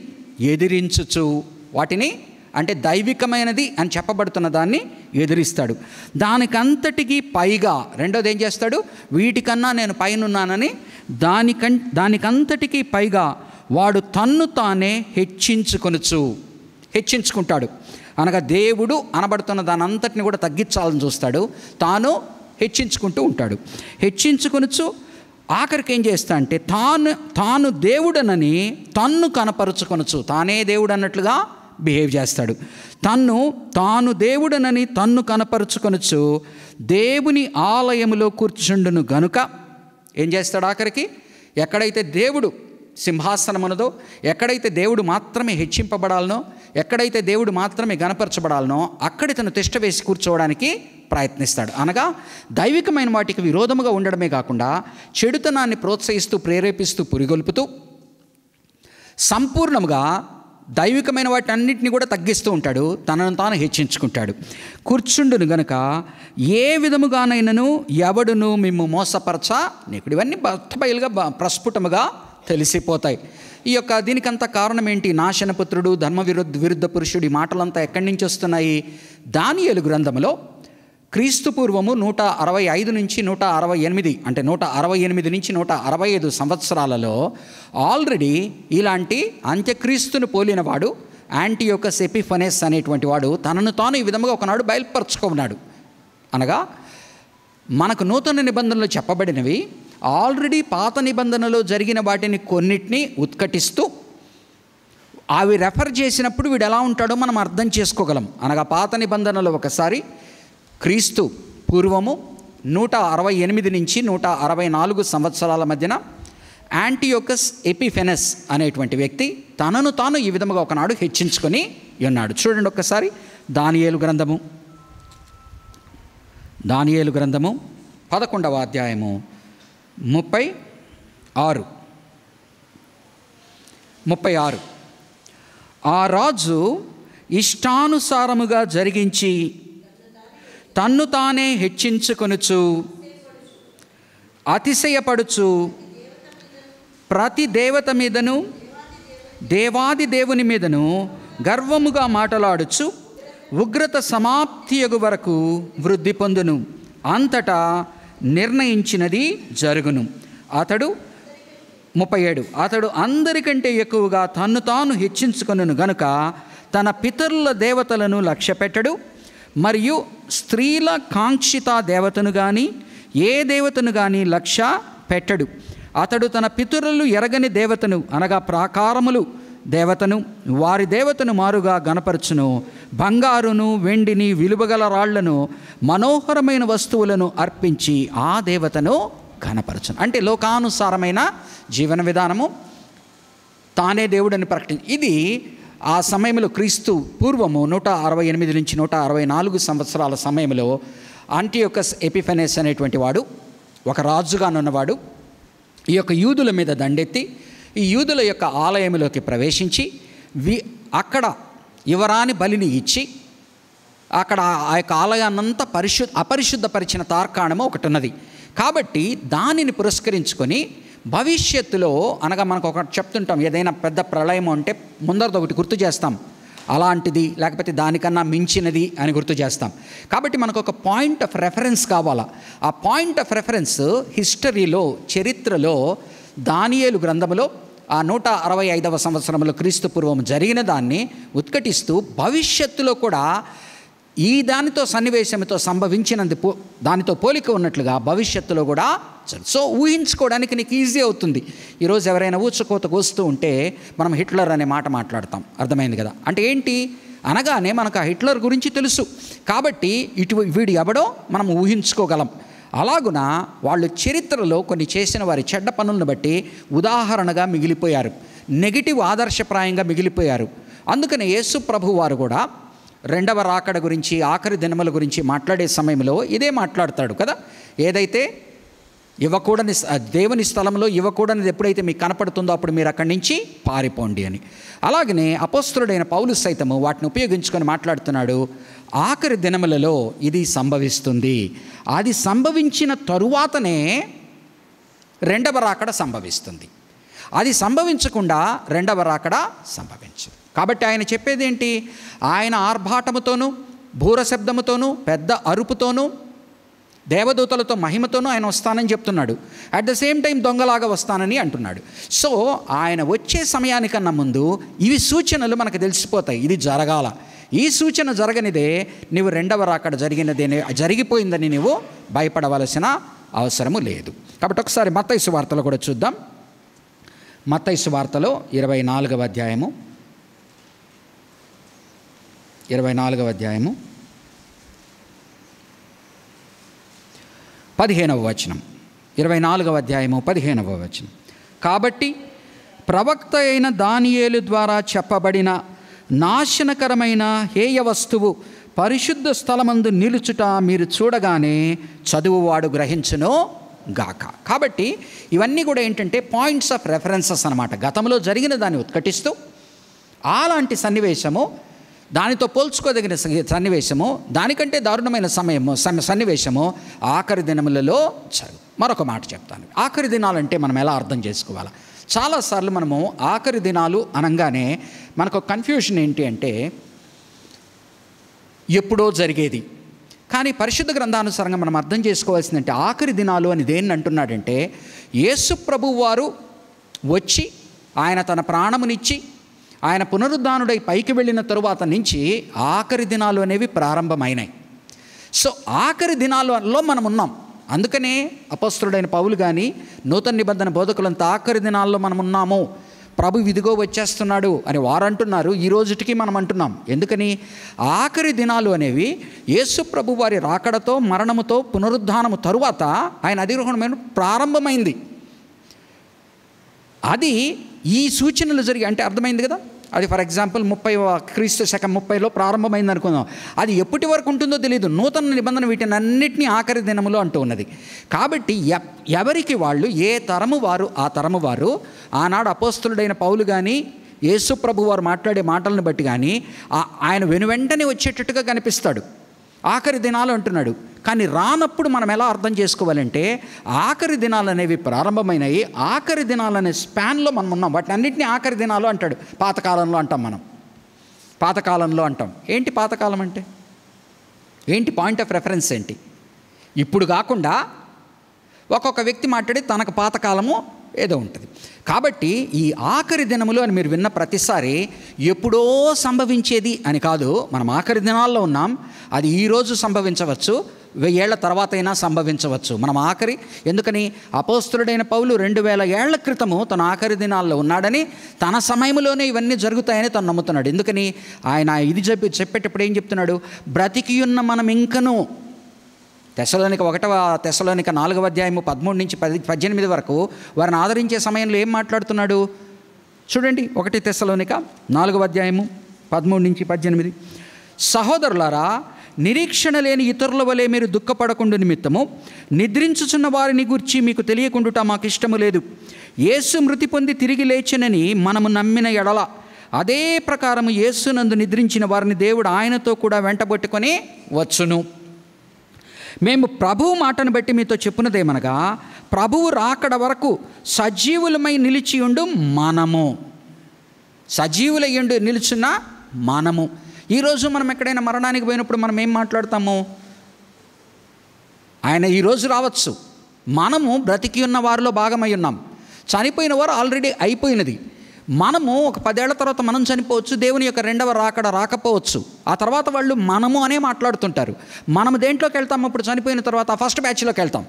ఎదిరించుచు, వాటిని అంటే దైవికమైనది అని చెప్పబడుతున్న దాన్ని ఎదిరిస్తాడు. దానికంతటికి పైగా రెండోది ఏం చేస్తాడు, వీటికన్నా నేను పైనున్నానని దానికంతటికి పైగా వాడు తన్ను తానే హెచ్చించుకుంటాడు. అనగా దేవుడు అనబడుతున్న దాని అంతటిని కూడా తగ్గించాలని చూస్తాడు, తాను హెచ్చించుకుంటూ ఉంటాడు. హెచ్చించుకొనుచు ఆఖరికి ఏం చేస్తా అంటే తాను దేవుడనని తన్ను కనపరుచుకొనొచ్చు, తానే దేవుడు అన్నట్లుగా బిహేవ్ చేస్తాడు. తాను దేవుడనని తన్ను కనపరుచుకొనొచ్చు దేవుని ఆలయములో కూర్చుండును గనుక ఏం చేస్తాడు, ఆఖరికి ఎక్కడైతే దేవుడు సింహాసనం ఉన్నదో, ఎక్కడైతే దేవుడు మాత్రమే హెచ్చింపబడాలనో, ఎక్కడైతే దేవుడు మాత్రమే గణపరచబడాలనో అక్కడి తను తిష్ట వేసి కూర్చోవడానికి ప్రయత్నిస్తాడు. అనగా దైవికమైన వాటికి విరోధముగా ఉండడమే కాకుండా చెడుతనాన్ని ప్రోత్సహిస్తూ, ప్రేరేపిస్తూ, పురిగొల్పుతూ సంపూర్ణంగా దైవికమైన వాటి అన్నింటినీ కూడా తగ్గిస్తూ ఉంటాడు, తనను తాను హెచ్చించుకుంటాడు. కూర్చుండును గనుక ఏ విధముగానైనను ఎవడును మిమ్ము మోసపరచ నీకుడు. ఇవన్నీ బయలుగా ప్రస్ఫుటముగా తెలిసిపోతాయి. ఈ యొక్క దీనికంతా కారణం ఏంటి, నాశనపుత్రుడు, ధర్మ విరుద్ధ పురుషుడు, ఈ మాటలంతా ఎక్కడి నుంచి వస్తున్నాయి. దానియేలు గ్రంథంలో క్రీస్తు పూర్వము 165 నుంచి 168 అంటే 168 నుంచి 165 సంవత్సరాలలో ఆల్రెడీ ఇలాంటి అంత్యక్రీస్తును పోలినవాడు యాంటియోకస్ ఎపిఫనెస్ అనేటువంటి వాడు తనను తాను ఈ విధంగా ఒకనాడు బయలుపరచుకున్నాడు. అనగా మనకు నూతన నిబంధనలు చెప్పబడినవి ఆల్రెడీ పాత నిబంధనలో జరిగిన వాటిని కొన్నిటిని ఉత్కటిస్తూ అవి రెఫర్ చేసినప్పుడు వీడు ఎలా ఉంటాడో మనం అర్థం చేసుకోగలం. అనగా పాత నిబంధనలో ఒకసారి క్రీస్తు పూర్వము 168 నుంచి 164 సంవత్సరాల మధ్యన యాంటియోకస్ ఎపిఫెనస్ అనేటువంటి వ్యక్తి తనను తాను ఈ విధముగా ఒకనాడు హెచ్చించుకొని ఉన్నాడు. చూడండి ఒక్కసారి దానియేలు గ్రంథము 11వ అధ్యాయము 36. ఆ రాజు ఇష్టానుసారముగా జరిగించి తన్ను తానే హెచ్చించుకొనుచు అతిశయపడుచు ప్రతి దేవత మీదను దేవాది దేవుని మీదను గర్వముగా మాటలాడుచు ఉగ్రత సమాప్తియగు వరకు వృద్ధి పొందును. అంతటా నిర్ణయించినది జరుగును. 37 అతడు అందరికంటే ఎక్కువగా తన్ను తాను హెచ్చించుకొనును గనుక తన పితరుల దేవతలను లక్ష్యపెట్టడు, మరియు స్త్రీల కాంక్షిత దేవతను కానీ ఏ దేవతను కానీ లక్ష్య పెట్టడు. అతడు తన పితరులు ఎరగని దేవతను అనగా ప్రాకారములు దేవతను వారి దేవతను మారుగా గణపరచును. బంగారును వెండిని విలువగల రాళ్లను మనోహరమైన వస్తువులను అర్పించి ఆ దేవతను ఘనపరచును. అంటే లోకానుసారమైన జీవన విధానము, తానే దేవుడని ప్రకటించి. ఇది ఆ సమయంలో క్రీస్తు పూర్వము 168 నుంచి 164 సంవత్సరాల సమయంలో ఆంటియోకస్ ఎపిఫెనెస్ అనేటువంటి వాడు ఒక రాజుగానున్నవాడు ఈ యొక్క యూదుల మీద దండెత్తి ఈ యూదుల యొక్క ఆలయంలోకి ప్రవేశించి అక్కడ యువరాని బలిని ఇచ్చి అక్కడ ఆ యొక్క ఆలయాన్నంతా అపరిశుద్ధపరిచిన తార్కాణము ఒకటి ఉన్నది. కాబట్టి దానిని పురస్కరించుకొని భవిష్యత్తులో అనగా మనకు ఒకటి చెప్తుంటాం, ఏదైనా పెద్ద ప్రళయం అంటే ముందరది ఒకటి గుర్తు చేస్తాం, అలాంటిది లేకపోతే దానికన్నా మించినది అని గుర్తు చేస్తాం. కాబట్టి మనకు ఒక పాయింట్ ఆఫ్ రెఫరెన్స్ కావాలా. ఆ పాయింట్ ఆఫ్ రెఫరెన్స్ హిస్టరీలో, చరిత్రలో దానియేలు గ్రంథములో ఆ 165వ సంవత్సరంలో క్రీస్తు పూర్వం జరిగిన దాన్ని ఉత్కటిస్తూ భవిష్యత్తులో కూడా ఈ దానితో సన్నివేశంతో సంభవించినందు దానితో పోలిక ఉన్నట్లుగా భవిష్యత్తులో కూడా. సో ఊహించుకోవడానికి నీకు ఈజీ అవుతుంది. ఈరోజు ఎవరైనా ఊచకోతకు వస్తూ ఉంటే మనం హిట్లర్ అనే మాట మాట్లాడతాం, అర్థమైంది కదా. అంటే ఏంటి అనగానే మనకు ఆ హిట్లర్ గురించి తెలుసు కాబట్టి వీడు ఎవడో మనం ఊహించుకోగలం. అలాగున వాళ్ళు చరిత్రలో కొన్ని చేసిన వారి చెడ్డ పనులను బట్టి ఉదాహరణగా మిగిలిపోయారు, నెగిటివ్ ఆదర్శప్రాయంగా మిగిలిపోయారు. అందుకని యేసు ప్రభు వారు కూడా రెండవ రాకడ గురించి, ఆఖరి దినముల గురించి మాట్లాడే సమయంలో ఇదే మాట్లాడతాడు కదా. ఏదైతే ఇవ్వకూడని దేవుని స్థలంలో ఇవ్వకూడనిది ఎప్పుడైతే మీకు కనపడుతుందో అప్పుడు మీరు అక్కడి నుంచి పారిపోండి అని. అలాగనే అపోస్తలుడైన పౌలు సైతము వాటిని ఉపయోగించుకొని మాట్లాడుతున్నాడు. ఆఖరి దినములలో ఇది సంభవిస్తుంది, అది సంభవించిన తరువాతనే రెండవ రాకడ సంభవిస్తుంది. అది సంభవించకుండా రెండవ రాకడ సంభవించదు. కాబట్టి ఆయన చెప్పేది ఏంటి? ఆయన ఆర్భాటముతోనూ భూరశబ్దముతోనూ పెద్ద అరుపుతోనూ దేవదూతలతో మహిమతోనూ ఆయన వస్తానని చెప్తున్నాడు. అట్ ద సేమ్ టైం దొంగలాగా వస్తానని అంటున్నాడు. సో ఆయన వచ్చే సమయానికన్నా ముందు ఇవి సూచనలు మనకు తెలిసిపోతాయి, ఇది జరగాల. ఈ సూచన జరగనిదే నీవు రెండవ రాకడ జరిగిపోయిందని నీవు భయపడవలసిన అవసరము లేదు. కాబట్టి ఒకసారి మత్తయి సువార్తలో కూడా చూద్దాం. మత్తయి సువార్తలో 24వ అధ్యాయము 15వ వచనం. 24వ అధ్యాయము 15వ వచనం. కాబట్టి ప్రవక్త అయిన దానియేలు ద్వారా చెప్పబడిన నాశనకరమైన హేయ వస్తువు పరిశుద్ధ స్థలమందు నిలుచుట మీరు చూడగానే చదువువాడు గ్రహించును గాక. కాబట్టి ఇవన్నీ కూడా ఏంటంటే పాయింట్స్ ఆఫ్ రెఫరెన్సెస్ అన్నమాట. గతంలో జరిగిన దాన్ని ఉత్కటిస్తూ అలాంటి సన్నివేశము, దానితో పోల్చుకోదగిన సన్నివేశము, దానికంటే దారుణమైన సన్నివేశము ఆఖరి దినములలో మరొక మాట చెప్తాను. ఆఖరి దినాలంటే మనం ఎలా అర్థం చేసుకోవాలి? చాలాసార్లు మనము ఆఖరి దినాలు అనగానే మనకు కన్ఫ్యూషన్ ఏంటి అంటే ఎప్పుడో జరిగేది. కానీ పరిశుద్ధ గ్రంథానుసారంగా మనం అర్థం చేసుకోవాల్సిందంటే ఆఖరి దినాలు అని దేన్ని అంటున్నాడంటే యేసు ప్రభువు వారు వచ్చి ఆయన తన ప్రాణమునిచ్చి ఆయన పునరుద్ధానుడై పైకి వెళ్ళిన తరువాత నుంచి ఆఖరి దినాలు అనేవి ప్రారంభమైనాయి. సో ఆఖరి దినాలలో మనం ఉన్నాం. అందుకనే అపొస్తలుడైన పౌలు కానీ నూతన నిబంధన బోధకులంతా ఆఖరి దినాల్లో మనం ఉన్నాము, ప్రభు ఇదిగో వచ్చేస్తున్నాడు అని వారు అంటున్నారు. ఈ రోజుటికి మనం అంటున్నాం. ఎందుకని? ఆఖరి దినాలు అనేవి యేసు ప్రభు వారి రాకడతో, మరణముతో, పునరుద్ధానము తరువాత ఆయన అధిరోహణమైన ప్రారంభమైంది. అది ఈ సూచనలు జరిగి అంటే అర్థమైంది కదా. అది ఫర్ ఎగ్జాంపుల్ 30 శకం 30లో ప్రారంభమైంది అనుకుందాం. అది ఎప్పటి వరకు ఉంటుందో తెలియదు. నూతన నిబంధన వీటిని అన్నిటినీ ఆఖరి దినములో అంటూ ఉన్నది. కాబట్టి ఎవరికి వాళ్ళు, ఏ తరము వారు ఆ తరము వారు ఆనాడు అపోస్తలుడైన పౌలు కానీ యేసు ప్రభు వారు మాట్లాడే మాటలను బట్టి కానీ ఆయన వెనువెంటనే వచ్చేటట్టుగా కనిపిస్తాడు. ఆఖరి దినాలు అంటున్నాడు. కానీ రానప్పుడు మనం ఎలా అర్థం చేసుకోవాలంటే ఆఖరి దినాలు అనేవి ప్రారంభమైనవి. ఆఖరి దినాలనే స్పాన్లో మనం ఉన్నాం. వాటిని అన్నింటినీ ఆఖరి దినాలు అంటాడు. పాతకాలంలో అంటాం మనం, పాతకాలంలో అంటాం. ఏంటి పాతకాలం అంటే ఏంటి? పాయింట్ ఆఫ్ రెఫరెన్స్ ఏంటి? ఇప్పుడు కాకుండా ఒక్కొక్క వ్యక్తి మాట్లాడి తనకు పాతకాలము ఏదో ఉంటుంది. కాబట్టి ఈ ఆఖరి దినములు అని మీరు విన్న ప్రతిసారి ఎప్పుడో సంభవించేది అని కాదు. మనం ఆఖరి దినాల్లో ఉన్నాం. అది ఈరోజు సంభవించవచ్చు, 1000 ఏళ్ల తర్వాత అయినా సంభవించవచ్చు. మనం ఆఖరి, ఎందుకని అపోస్తలుడైన పౌలు 2000 ఏళ్ల క్రితము తన ఆఖరి దినాల్లో ఉన్నాడని, తన సమయంలోనే ఇవన్నీ జరుగుతాయని తను నమ్ముతున్నాడు. ఎందుకని ఆయన ఇది చెప్పేటప్పుడు ఏం చెప్తున్నాడు? బ్రతికి ఉన్న మనం ఇంకనూ, తెస్సలోనిక 4వ అధ్యాయము 13 నుంచి 18 వరకు వారిని ఆదరించే సమయంలో ఏం మాట్లాడుతున్నాడు చూడండి. 1 తెస్సలోనిక 4వ అధ్యాయము 13 నుంచి 18. సహోదరులారా, నిరీక్షణ లేని ఇతరుల వలె మీరు దుఃఖపడకుండా నిమిత్తము నిద్రించుచున్న వారిని గూర్చి మీకు తెలియకుండుట మాకు ఇష్టము లేదు. యేసు మృతి పొంది తిరిగి లేచెనని మనము నమ్మిన ఎడల అదే ప్రకారము యేసునందు నిద్రించిన వారిని దేవుడు ఆయనతో కూడా వెంటబెట్టుకొని వచ్చును. మేము ప్రభువు మాటను బట్టి మీతో చెప్పున్నదేమనగా, ప్రభువు రాకడ వరకు సజీవులమై నిలిచియుండు మనము, సజీవులయ్యుండు నిలుచున్న మనము. ఈరోజు మనం ఎక్కడైనా మరణానికి పోయినప్పుడు మనం ఏం మాట్లాడతాము? ఆయన ఈరోజు రావచ్చు. మనము బ్రతికి ఉన్న వారిలో భాగమై ఉన్నాం. చనిపోయిన వారు ఆల్రెడీ అయిపోయినది. మనము ఒక 10 ఏళ్ల తర్వాత మనం చనిపోవచ్చు, దేవుని యొక్క 2వ రాకడ రాకపోవచ్చు. ఆ తర్వాత వాళ్ళు మనము అనే మాట్లాడుతుంటారు. మనము దేంట్లోకి వెళ్తాము? ఇప్పుడు చనిపోయిన తర్వాత ఫస్ట్ బ్యాచ్లోకి వెళ్తాం.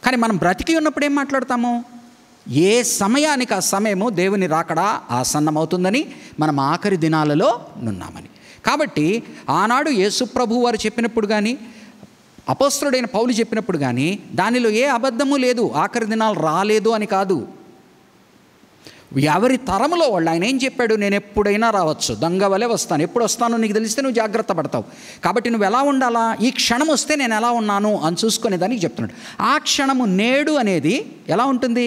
కానీ మనం బ్రతికి ఉన్నప్పుడు ఏం మాట్లాడతాము? ఏ సమయానికి ఆ సమయము దేవుని రాకడ ఆసన్నమవుతుందని, మనం ఆఖరి దినాలలో ఉన్నామని. కాబట్టి ఆనాడు యేసు ప్రభు వారు చెప్పినప్పుడు కానీ, అపోస్తలుడైన పౌలు చెప్పినప్పుడు కానీ దానిలో ఏ అబద్ధము లేదు. ఆఖరి దినాలు రాలేదు అని కాదు. ఎవరి తరములో వాళ్ళు, ఆయన ఏం చెప్పాడు? నేను ఎప్పుడైనా రావచ్చు, దొంగ వలె వస్తాను. ఎప్పుడు వస్తానో నీకు తెలిస్తే నువ్వు జాగ్రత్త పడతావు. కాబట్టి నువ్వు ఎలా ఉండాలా? ఈ క్షణం వస్తే నేను ఎలా ఉన్నాను అని చూసుకునే దానికి చెప్తున్నాడు. ఆ క్షణము నేడు అనేది ఎలా ఉంటుంది?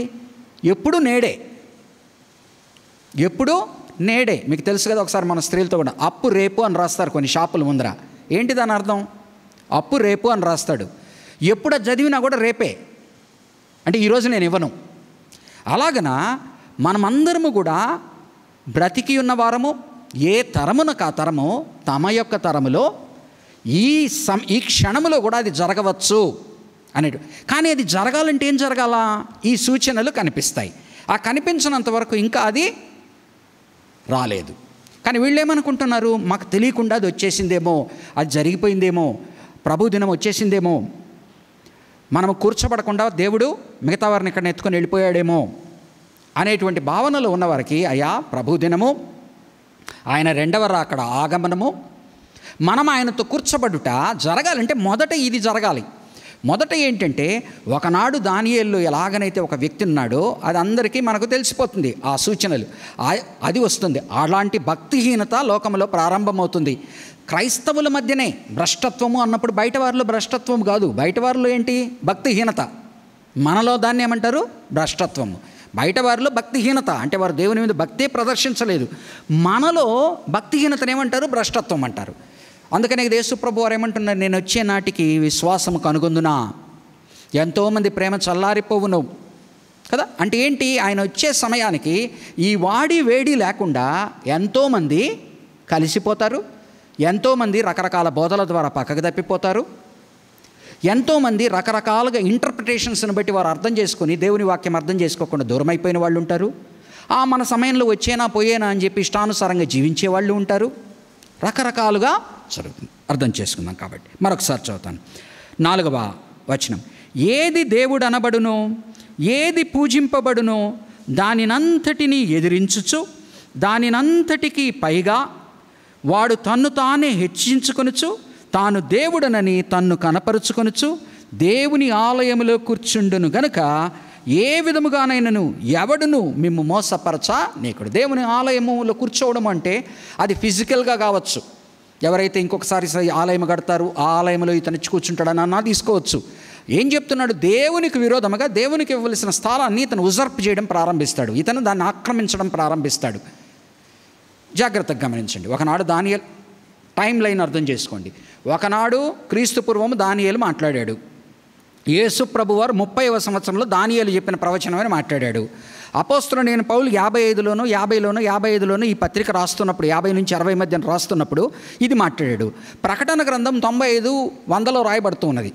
ఎప్పుడు నేడే, ఎప్పుడు నేడే. మీకు తెలుసు కదా, ఒకసారి మన స్త్రీలతో కూడా అప్పు రేపు అని రాస్తారు కొన్ని షాపుల ముందర. ఏంటి దాని అర్థం? అప్పు రేపు అని రాస్తాడు. ఎప్పుడు అది చదివినా కూడా రేపే, అంటే ఈరోజు నేను ఇవ్వను. అలాగన మనమందరము కూడా బ్రతికి ఉన్న వారము, ఏ తరమునకు ఆ తరము తమ యొక్క తరములో ఈ క్షణములో కూడా అది జరగవచ్చు అనేటు. కానీ అది జరగాలంటే ఏం జరగాలా? ఈ సూచనలు కనిపిస్తాయి. ఆ కనిపించినంత వరకు ఇంకా అది రాలేదు. కానీ వీళ్ళు ఏమనుకుంటున్నారు? మాకు తెలియకుండా అది వచ్చేసిందేమో, అది జరిగిపోయిందేమో, ప్రభు దినం వచ్చేసిందేమో, మనము కూర్చోబడకుండా దేవుడు మిగతా వారిని ఇక్కడ ఎత్తుకొని వెళ్ళిపోయాడేమో అనేటువంటి భావనలో ఉన్నవారికి, అయ్యా ప్రభు దినము, ఆయన 2వ రాకడ ఆగమనము, మనం ఆయనతో కూర్చోబడుట జరగాలంటే మొదట ఇది జరగాలి. మొదట ఏంటంటే, ఒకనాడు దానియేలులో ఎలాగనైతే ఒక వ్యక్తి ఉన్నాడో అది అందరికీ మనకు తెలిసిపోతుంది. ఆ సూచనలు అది వస్తుంది. అలాంటి భక్తిహీనత లోకంలో ప్రారంభమవుతుంది. క్రైస్తవుల మధ్యనే భ్రష్టత్వము అన్నప్పుడు బయట వారిలో భ్రష్టత్వం కాదు. బయట వారిలో ఏంటి? భక్తిహీనత. మనలో దాన్ని ఏమంటారు? భ్రష్టత్వము. బయట వారిలో భక్తిహీనత అంటే వారు దేవుని మీద భక్తే ప్రదర్శించలేదు. మనలో భక్తిహీనతను ఏమంటారు? భ్రష్టత్వం అంటారు. అందుకనే యేసు ప్రభు వారు ఏమంటున్నారు? నేను వచ్చే నాటికి విశ్వాసము కనుగొందునా, ఎంతోమంది ప్రేమ చల్లారిపోవును కదా. అంటే ఏంటి? ఆయన వచ్చే సమయానికి ఈ వాడి వేడి లేకుండా ఎంతోమంది కలిసిపోతారు, ఎంతోమంది రకరకాల బోధల ద్వారా పక్కకు తప్పిపోతారు, ఎంతోమంది రకరకాలుగా ఇంటర్ప్రిటేషన్స్ని బట్టి వారు అర్థం చేసుకుని దేవుని వాక్యం అర్థం చేసుకోకుండా దూరం అయిపోయిన వాళ్ళు ఉంటారు. మన సమయంలో వచ్చేనా పోయేనా అని చెప్పి ఇష్టానుసారంగా జీవించే వాళ్ళు ఉంటారు. రకరకాలుగా జరుగుతుంది. అర్థం చేసుకుందాం. కాబట్టి మరొకసారి చదువుతాను. 4వ వచనం. ఏది దేవుడు అనబడునో, ఏది పూజింపబడునో దానినంతటినీ ఎదిరించుచు, దానినంతటికీ పైగా వాడు తన్ను తానే హెచ్చించుకొనుచు, తాను దేవుడనని తన్ను కనపరుచుకొనుచు దేవుని ఆలయములో కూర్చుండును గనుక ఏ విధముగానైనను ఎవడును మిమ్ము మోసపరచా నీకుడు. దేవుని ఆలయములో కూర్చోవడం అంటే అది ఫిజికల్గా కావచ్చు. ఎవరైతే ఇంకొకసారి ఆలయం కడతారు, ఆ ఆలయంలో ఇతను కూర్చుంటాడని అన్నా తీసుకోవచ్చు. ఏం చెప్తున్నాడు? దేవునికి విరోధముగా దేవునికి ఇవ్వవలసిన స్థలాన్ని ఇతను ఉజర్ప్ చేయడం ప్రారంభిస్తాడు. ఇతను దాన్ని ఆక్రమించడం ప్రారంభిస్తాడు. జాగ్రత్తగా గమనించండి. ఒకనాడు దానియేలు టైం లైన్ అర్థం చేసుకోండి. ఒకనాడు క్రీస్తు పూర్వము దానియేలు మాట్లాడాడు. యేసు ప్రభువారు 30వ సంవత్సరంలో దానియేలు చెప్పిన ప్రవచనమని మాట్లాడాడు. అపోస్తలుడైన పౌలు 50లోను ఈ పత్రిక రాస్తున్నప్పుడు 50 నుంచి 60 మధ్య రాస్తున్నప్పుడు ఇది మాట్లాడాడు. ప్రకటన గ్రంథం 95, 100లో రాయబడుతూ ఉన్నది,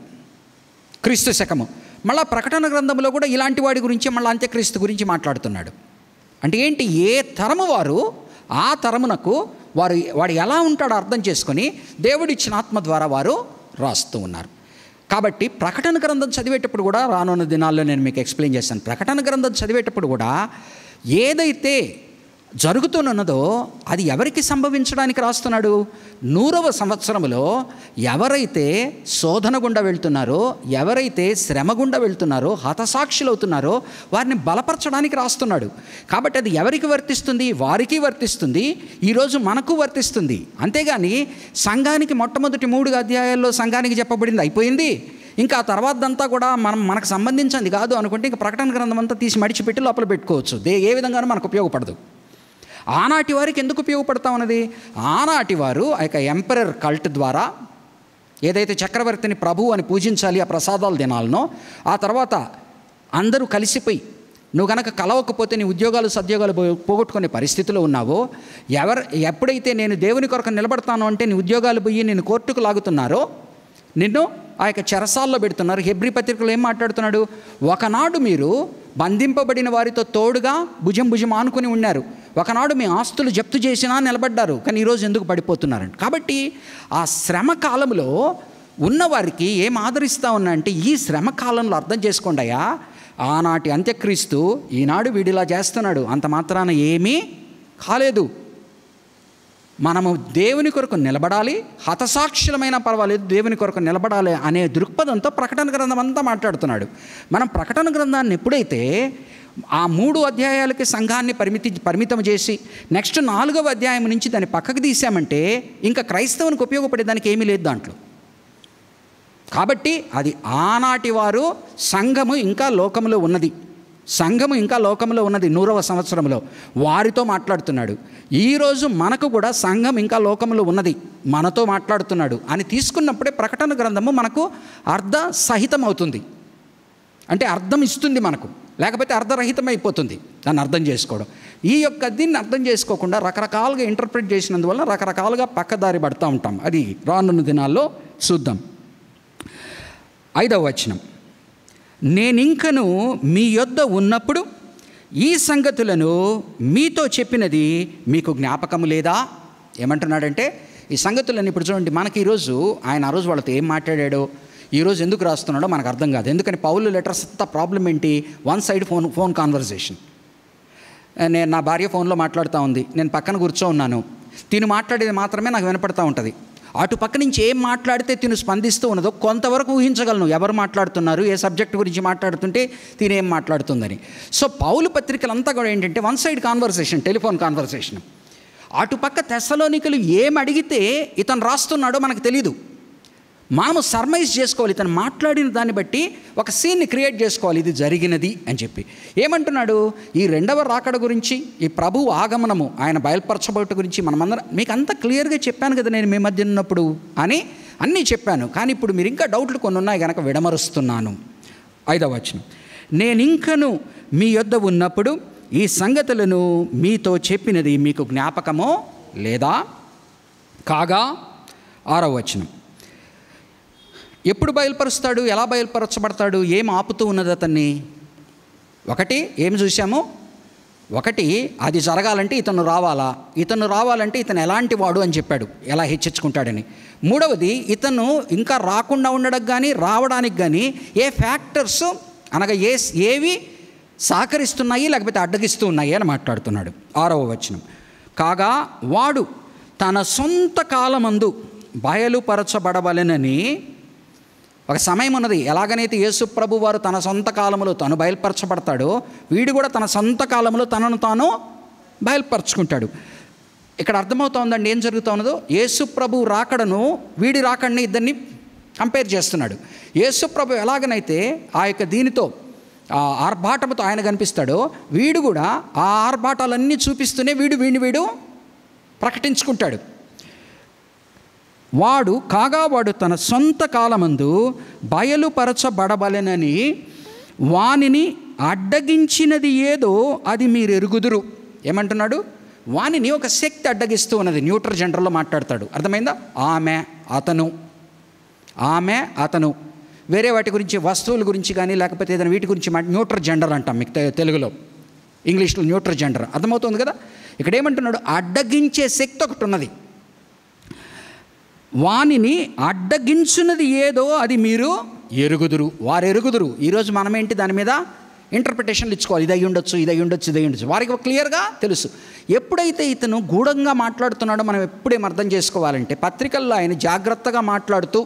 క్రీస్తు శకము. మళ్ళీ ప్రకటన గ్రంథంలో కూడా ఇలాంటి వాడి గురించి, మళ్ళీ అంత్యక్రీస్తు గురించి మాట్లాడుతున్నాడు. అంటే ఏంటి? ఏ తరము వారు ఆ తరమునకు వాడు ఎలా ఉంటాడో అర్థం చేసుకొని దేవుడిచ్చిన ఆత్మ ద్వారా వారు రాస్తూ ఉన్నారు. కాబట్టి ప్రకటన గ్రంథం చదివేటప్పుడు కూడా రానున్న దినాల్లో నేను మీకు ఎక్స్ప్లెయిన్ చేస్తాను. ప్రకటన గ్రంథం చదివేటప్పుడు కూడా ఏదైతే జరుగుతున్నదో అది ఎవరికి సంభవించడానికి రాస్తున్నాడు? 100వ సంవత్సరంలో ఎవరైతే శోధన గుండా వెళ్తున్నారో, ఎవరైతే శ్రమ గుండా వెళ్తున్నారో, హతసాక్షులు అవుతున్నారో వారిని బలపరచడానికి రాస్తున్నాడు. కాబట్టి అది ఎవరికి వర్తిస్తుంది? వారికి వర్తిస్తుంది, ఈరోజు మనకు వర్తిస్తుంది. అంతేగాని సంఘానికి మొట్టమొదటి 3 అధ్యాయాల్లో సంఘానికి చెప్పబడింది అయిపోయింది, ఇంకా ఆ తర్వాతంతా కూడా మనకు సంబంధించింది కాదు అనుకుంటే ఇంకా ప్రకటన గ్రంథం అంతా తీసి మడిచిపెట్టి లోపల పెట్టుకోవచ్చు. ఏ విధంగానూ మనకు ఉపయోగపడదు. ఆనాటి వారికి ఎందుకు ఉపయోగపడతా ఉన్నది? ఆనాటి వారు ఆ యొక్క ఎంపరర్ కల్ట్ ద్వారా ఏదైతే చక్రవర్తిని ప్రభు అని పూజించాలి ఆ ప్రసాదాల దినాలనో, ఆ తర్వాత అందరూ కలిసిపోయి నువ్వు కనుక కలవకపోతే నీ ఉద్యోగాలు సద్యోగాలు పోగొట్టుకునే పరిస్థితిలో ఉన్నావో, ఎప్పుడైతే నేను దేవుని కొరకు నిలబడతాను అంటే నీ ఉద్యోగాలు పోయి నేను కోర్టుకు లాగుతున్నారో, నిన్ను ఆ యొక్క చెరసాల్లో పెడుతున్నారు. హెబ్రీ పత్రికలో ఏం మాట్లాడుతున్నాడు? ఒకనాడు మీరు బంధింపబడిన వారితో తోడుగా భుజం ఆనుకుని ఉన్నారు, ఒకనాడు మీ ఆస్తులు జప్తు చేసినా నిలబడ్డారు, కానీ ఈరోజు ఎందుకు పడిపోతున్నారండి? కాబట్టి ఆ శ్రమ కాలంలో ఉన్నవారికి ఏం ఆదరిస్తూ ఉన్నా అంటే ఈ శ్రమ కాలంలో అర్థం చేసుకోండి అయ్యా, ఆనాటి అంత్యక్రీస్తు ఈనాడు వీడిలా చేస్తున్నాడు, అంత మాత్రాన ఏమీ కాలేదు. మనము దేవుని కొరకు నిలబడాలి, హతసాక్షులమైన పర్వాలేదు, దేవుని కొరకు నిలబడాలి అనే దృక్పథంతో ప్రకటన గ్రంథం అంతా మాట్లాడుతున్నాడు. మనం ప్రకటన గ్రంథాన్ని ఎప్పుడైతే ఆ 3 అధ్యాయాలకి సంఘాన్ని పరిమితం చేసి నెక్స్ట్ 4వ అధ్యాయం నుంచి దాన్ని పక్కకు తీసామంటే ఇంకా క్రైస్తవునికి ఉపయోగపడేదానికి ఏమీ లేదు దాంట్లో. కాబట్టి అది ఆనాటి వారు సంఘము ఇంకా లోకంలో ఉన్నది, 100వ సంవత్సరంలో వారితో మాట్లాడుతున్నాడు. ఈరోజు మనకు కూడా సంఘం ఇంకా లోకంలో ఉన్నది, మనతో మాట్లాడుతున్నాడు అని తీసుకున్నప్పుడే ప్రకటన గ్రంథము మనకు అర్ధ సహితం అవుతుంది. అంటే అర్థం ఇస్తుంది మనకు, లేకపోతే అర్ధరహితం అయిపోతుంది దాన్ని అర్థం చేసుకోవడం. దీన్ని అర్థం చేసుకోకుండా రకరకాలుగా ఇంటర్ప్రిట్ చేసినందువల్ల రకరకాలుగా పక్కదారి పడుతూ ఉంటాం. అది రానున్న దినాల్లో చూద్దాం. 5వ వచనం, నేనింకను మీ యొద్ద ఉన్నప్పుడు ఈ సంగతులను మీతో చెప్పినది మీకు జ్ఞాపకము లేదా? ఏమంటున్నాడంటే ఈ సంగతులను ఇప్పుడు చూడండి, మనకి ఈరోజు ఆయన ఆ రోజు వాళ్ళతో ఏం మాట్లాడాడో, ఈరోజు ఎందుకు రాస్తున్నాడో మనకు అర్థం కాదు. ఎందుకని పౌలు లెటర్స్ అంతా ప్రాబ్లం ఏంటి? One side phone conversation. నేను నా భార్య ఫోన్లో మాట్లాడుతూ ఉంది, నేను పక్కన కూర్చో ఉన్నాను, తిను మాట్లాడేది మాత్రమే నాకు వినపడతా ఉంటుంది. అటు పక్క నుంచి ఏం మాట్లాడితే తిను స్పందిస్తూ ఉన్నదో కొంతవరకు ఊహించగలను, ఎవరు మాట్లాడుతున్నారు, ఏ సబ్జెక్ట్ గురించి మాట్లాడుతుంటే తినేం మాట్లాడుతుందని. సో పౌలు పత్రికలంతా కూడా ఏంటంటే one side conversation, telephone conversation. అటుపక్క తెస్సలోనికలు ఏం అడిగితే ఇతను రాస్తున్నాడో మనకు తెలీదు. మనము సర్మైజ్ చేసుకోవాలి, ఇతను మాట్లాడిన దాన్ని బట్టి ఒక సీన్ని క్రియేట్ చేసుకోవాలి, ఇది జరిగినది అని చెప్పి. ఏమంటున్నాడు? ఈ 2వ రాకడ గురించి, ఈ ప్రభువు ఆగమనము, ఆయన బయలుపరచబోట గురించి మనమందరం మీకు అంతా క్లియర్గా చెప్పాను కదా నేను మీ మధ్య ఉన్నప్పుడు అని అన్నీ చెప్పాను. కానీ ఇప్పుడు మీరు ఇంకా డౌట్లు కొన్ని ఉన్నాయి కనుక విడమరుస్తున్నాను. 5వ వచనం, నేనింకను మీ యొద్ద ఉన్నప్పుడు ఈ సంగతులను మీతో చెప్పినది మీకు జ్ఞాపకమో లేదా? కాగా 6వ వచనం, ఎప్పుడు బయలుపరుస్తాడు? ఎలా బయలుపరచబడతాడు? ఏం ఆపుతూ ఉన్నది అతన్ని? ఒకటి ఏం చూసాము? ఒకటి అది జరగాలంటే ఇతను రావాలంటే ఇతను ఎలాంటి వాడు అని చెప్పాడు, ఎలా హెచ్చరించుకుంటాడని. 3వది ఇతను ఇంకా రాకుండా ఉండడానికి కానీ రావడానికి కానీ ఏ ఫ్యాక్టర్స్ అనగా ఏవి సహకరిస్తున్నాయి లేకపోతే అడ్డగిస్తూ ఉన్నాయి అని మాట్లాడుతున్నాడు. 6వ వచనం, కాగా వాడు తన సొంత కాలమందు బయలుపరచబడవలెనని ఒక సమయం ఉన్నది. ఎలాగనైతే యేసు ప్రభు వారు తన సొంత కాలంలో తను బయలుపరచబడతాడో వీడు కూడా తన సొంత కాలంలో తనను తాను బయలుపరచుకుంటాడు. ఇక్కడ అర్థమవుతోందండి ఏం జరుగుతూ ఉన్నదో. యేసు ప్రభు రాకడను వీడి రాకడని ఇద్దరిని కంపేర్ చేస్తున్నాడు. యేసు ప్రభు ఎలాగనైతే ఆ యొక్క దీనితో ఆర్భాటముతో ఆయన కనిపిస్తాడో వీడు కూడా ఆ ఆర్భాటాలన్నీ చూపిస్తూనే వీడు ప్రకటించుకుంటాడు. వాడు తన సొంత కాలమందు బయలుపరచబడబలెనని వానిని అడ్డగించినది ఏదో అది మీరు ఎరుగుదురు. ఏమంటున్నాడు? వానిని ఒక శక్తి అడ్డగిస్తూ ఉన్నది. న్యూట్రల్ జెండర్లో మాట్లాడతాడు. అర్థమైందా? ఆమె అతను వేరే వాటి గురించి, వస్తువుల గురించి కానీ లేకపోతే ఏదైనా వీటి గురించి న్యూట్రల్ జెండర్ అంటాం మీకు తెలుగులో, ఇంగ్లీష్లో న్యూట్రల్ జెండర్. అర్థమవుతుంది కదా? ఇక్కడ ఏమంటున్నాడు? అడ్డగించే శక్తి ఒకటి ఉన్నది. వానిని అడ్డగించున్నది ఏదో అది మీరు ఎరుగుదురు, వారు ఎరుగుదురు. ఈరోజు మనమేంటి దాని మీద ఇంటర్ప్రిటేషన్లు ఇచ్చుకోవాలి, ఇది అయ్యి ఉండొచ్చు, ఇది అయ్యి ఉండొచ్చు, ఇది అయ్యి ఉండొచ్చు. వారికి క్లియర్గా తెలుసు. ఎప్పుడైతే ఇతను గూఢంగా మాట్లాడుతున్నాడో మనం ఎప్పుడేం అర్థం చేసుకోవాలంటే, పత్రికల్లో ఆయన జాగ్రత్తగా మాట్లాడుతూ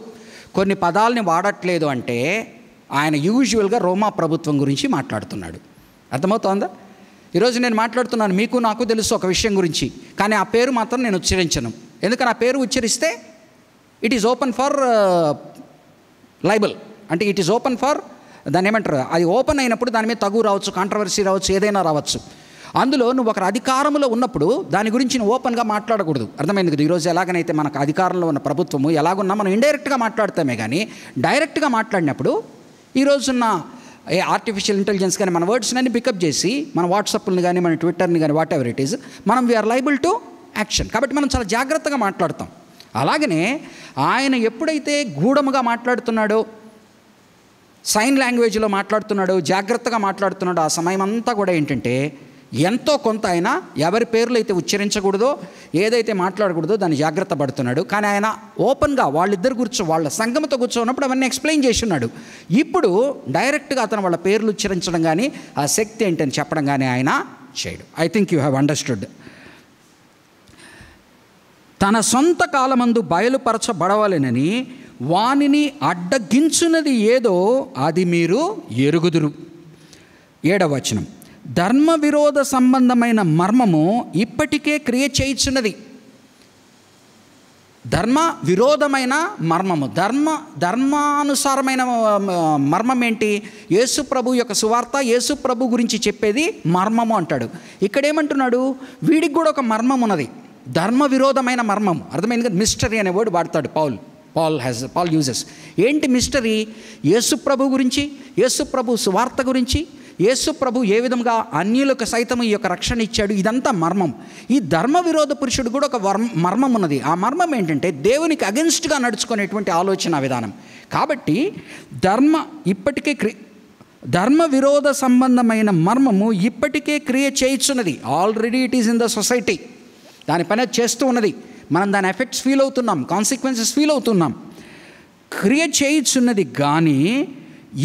కొన్ని పదాలని వాడట్లేదు అంటే ఆయన యూజువల్గా రోమా ప్రభుత్వం గురించి మాట్లాడుతున్నాడు. అర్థమవుతోందా? ఈరోజు నేను మాట్లాడుతున్నాను, మీకు నాకు తెలుసు ఒక విషయం గురించి, కానీ ఆ పేరు మాత్రం నేను ఉచ్చరించను. ఎందుకని ఆ పేరు ఉచ్చరిస్తే it is open for libel, అంటే ఇట్ ఈజ్ ఓపెన్ ఫర్, దాన్ని ఏమంటారు, అది ఓపెన్ అయినప్పుడు దాని మీద తగు రావచ్చు, కాంట్రవర్సీ రావచ్చు, ఏదైనా రావచ్చు. అందులో నువ్వు ఒక అధికారంలో ఉన్నప్పుడు దాని గురించి నువ్వు ఓపెన్గా మాట్లాడకూడదు. అర్థమైంది కదా? ఈరోజు ఎలాగనైతే మనకు అధికారంలో ఉన్న ప్రభుత్వము ఎలాగున్నా మనం ఇండైరెక్ట్గా మాట్లాడతామే, కానీ డైరెక్ట్గా మాట్లాడినప్పుడు ఈరోజున్న ఆర్టిఫిషియల్ ఇంటెలిజెన్స్ కానీ మన వర్డ్స్ని అన్ని పికప్ చేసి మన వాట్సాప్ని కానీ మన ట్విట్టర్ని కానీ వాట్ ఎవర్ ఇట్ ఈస్, మనం వీఆర్ లైబుల్ టు యాక్షన్. కాబట్టి మనం చాలా జాగ్రత్తగా మాట్లాడతాం. అలాగనే ఆయన ఎప్పుడైతే గూఢముగా మాట్లాడుతున్నాడో, సైన్ లాంగ్వేజ్లో మాట్లాడుతున్నాడో, జాగ్రత్తగా మాట్లాడుతున్నాడో, ఆ సమయం అంతా కూడా ఏంటంటే ఎంతో కొంత ఆయన ఎవరి పేర్లు అయితే ఉచ్చరించకూడదో, ఏదైతే మాట్లాడకూడదో దాన్ని జాగ్రత్త పడుతున్నాడు. కానీ ఆయన ఓపెన్గా వాళ్ళిద్దరు వాళ్ళ సంఘంతో కూర్చోన్నప్పుడు అవన్నీ ఎక్స్ప్లెయిన్ చేసి ఉన్నాడు. ఇప్పుడు డైరెక్ట్గా అతను వాళ్ళ పేర్లు ఉచ్చరించడం కానీ ఆ శక్తి ఏంటని చెప్పడం కానీ ఆయన చేయడు. I think you have understood. తన సొంత కాలమందు బయలుపరచబడవలెనని వానిని అడ్డగించున్నది ఏదో అది మీరు ఎరుగుదురు. 7వ వచనం, ధర్మ విరోధ సంబంధమైన మర్మము ఇప్పటికే క్రియ చేయుచున్నది. ధర్మ విరోధమైన మర్మము, ధర్మానుసారమైన మర్మం ఏంటి? యేసు ప్రభు యొక్క సువార్త, యేసు ప్రభు గురించి చెప్పేది మర్మము అంటాడు. ఇక్కడేమంటున్నాడు? వీడికి కూడా ఒక మర్మం ఉన్నది, ధర్మ విరోధమైన మర్మం. అర్థమైంది కదా? మిస్టరీ అనే వర్డ్ వాడతాడు పాల్ యూజెస్. ఏంటి మిస్టరీ? యేసు ప్రభు గురించి, యేసు ప్రభు సువార్త గురించి, యేసు ప్రభు ఏ విధంగా అన్యులకు సైతం ఈ యొక్క రక్షణ ఇచ్చాడు, ఇదంతా మర్మం. ఈ ధర్మ విరోధ పురుషుడు కూడా ఒక మర్మం ఉన్నది. ఆ మర్మం ఏంటంటే దేవునికి అగెన్స్ట్గా నడుచుకునేటువంటి ఆలోచన విధానం. కాబట్టి ధర్మ విరోధ సంబంధమైన మర్మము ఇప్పటికే క్రియ చేయుచున్నది. Already it is in the society. దాని పని చేస్తూ ఉన్నది. మనం దాని ఎఫెక్ట్స్ ఫీల్ అవుతున్నాం, కాన్సిక్వెన్సెస్ ఫీల్ అవుతున్నాం. క్రియ చేయుచున్నది కానీ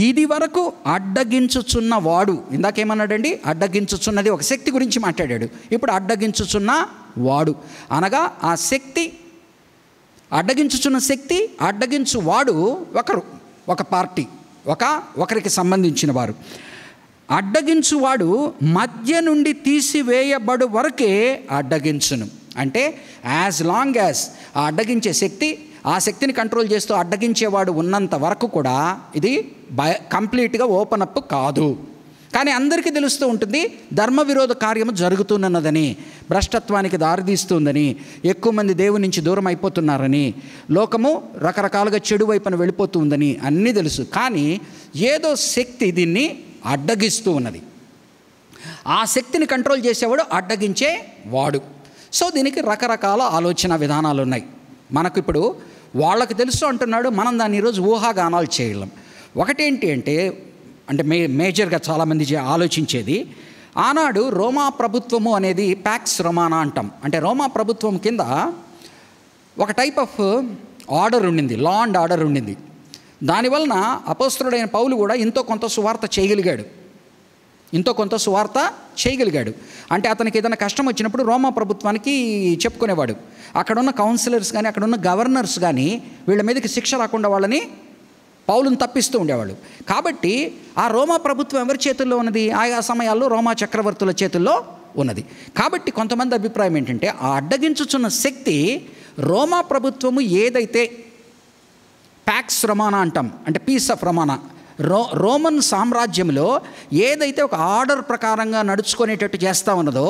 ఇది వరకు అడ్డగించుచున్న వాడు, ఇందాకేమన్నాడండి? అడ్డగించుచున్నది ఒక శక్తి గురించి మాట్లాడాడు. ఇప్పుడు అడ్డగించుచున్న వాడు అనగా ఆ శక్తి, అడ్డగించుచున్న శక్తి, అడ్డగించు వాడు ఒక పార్టీ, ఒకరికి సంబంధించిన వారు. అడ్డగించువాడు మధ్య నుండి తీసివేయబడు వరకే అడ్డగించును. అంటే యాజ్ లాంగ్ యాజ్ ఆ అడ్డగించే శక్తి, ఆ శక్తిని కంట్రోల్ చేస్తూ అడ్డగించేవాడు ఉన్నంత వరకు కూడా ఇది కంప్లీట్గా ఓపెన్ అప్ కాదు. కానీ అందరికీ తెలుస్తూ ఉంటుంది ధర్మ విరోధ కార్యము జరుగుతున్నదని, భ్రష్టత్వానికి దారితీస్తుందని, ఎక్కువ మంది దేవుని నుంచి దూరం అయిపోతున్నారని, లోకము రకరకాలుగా చెడు వైపున వెళ్ళిపోతుందని అన్నీ తెలుసు. కానీ ఏదో శక్తి దీన్ని అడ్డగిస్తూ ఉన్నది. ఆ శక్తిని కంట్రోల్ చేసేవాడు అడ్డగించే వాడు. సో దీనికి రకరకాల ఆలోచన విధానాలు ఉన్నాయి. మనకు ఇప్పుడు వాళ్ళకి తెలుసు అంటున్నాడు, మనం దాన్ని ఈరోజు ఊహాగానాలు చేయలేం. ఒకటేంటి అంటే మేజర్గా చాలామంది ఆలోచించేది, ఆనాడు రోమా ప్రభుత్వము అనేది ప్యాక్స్ రొమానా అంటాం. అంటే రోమా ప్రభుత్వం కింద ఒక టైప్ ఆఫ్ ఆర్డర్ ఉండింది, లా అండ్ ఆర్డర్ ఉండింది. దానివలన అపోస్తలుడైన పౌలు కూడా ఎంతో కొంత సువార్త చేయగలిగాడు. అంటే అతనికి ఏదైనా కష్టం వచ్చినప్పుడు రోమా ప్రభుత్వానికి చెప్పుకునేవాడు. అక్కడున్న కౌన్సిలర్స్ కానీ, అక్కడున్న గవర్నర్స్ కానీ వీళ్ళ మీదకి శిక్ష రాకుండా వాళ్ళని, పౌలుని తప్పిస్తూ ఉండేవాళ్ళు. కాబట్టి ఆ రోమా ప్రభుత్వం ఎవరి చేతుల్లో ఉన్నది? ఆయా సమయాల్లో రోమా చక్రవర్తుల చేతుల్లో ఉన్నది. కాబట్టి కొంతమంది అభిప్రాయం ఏంటంటే, ఆ అడ్డగించుచున్న శక్తి రోమా ప్రభుత్వము ఏదైతే ప్యాక్స్ రొమానా అంటాం, అంటే పీస్ ఆఫ్ రొమానా, రోమన్ సామ్రాజ్యంలో ఏదైతే ఒక ఆర్డర్ ప్రకారంగా నడుచుకునేటట్టు చేస్తూ ఉన్నదో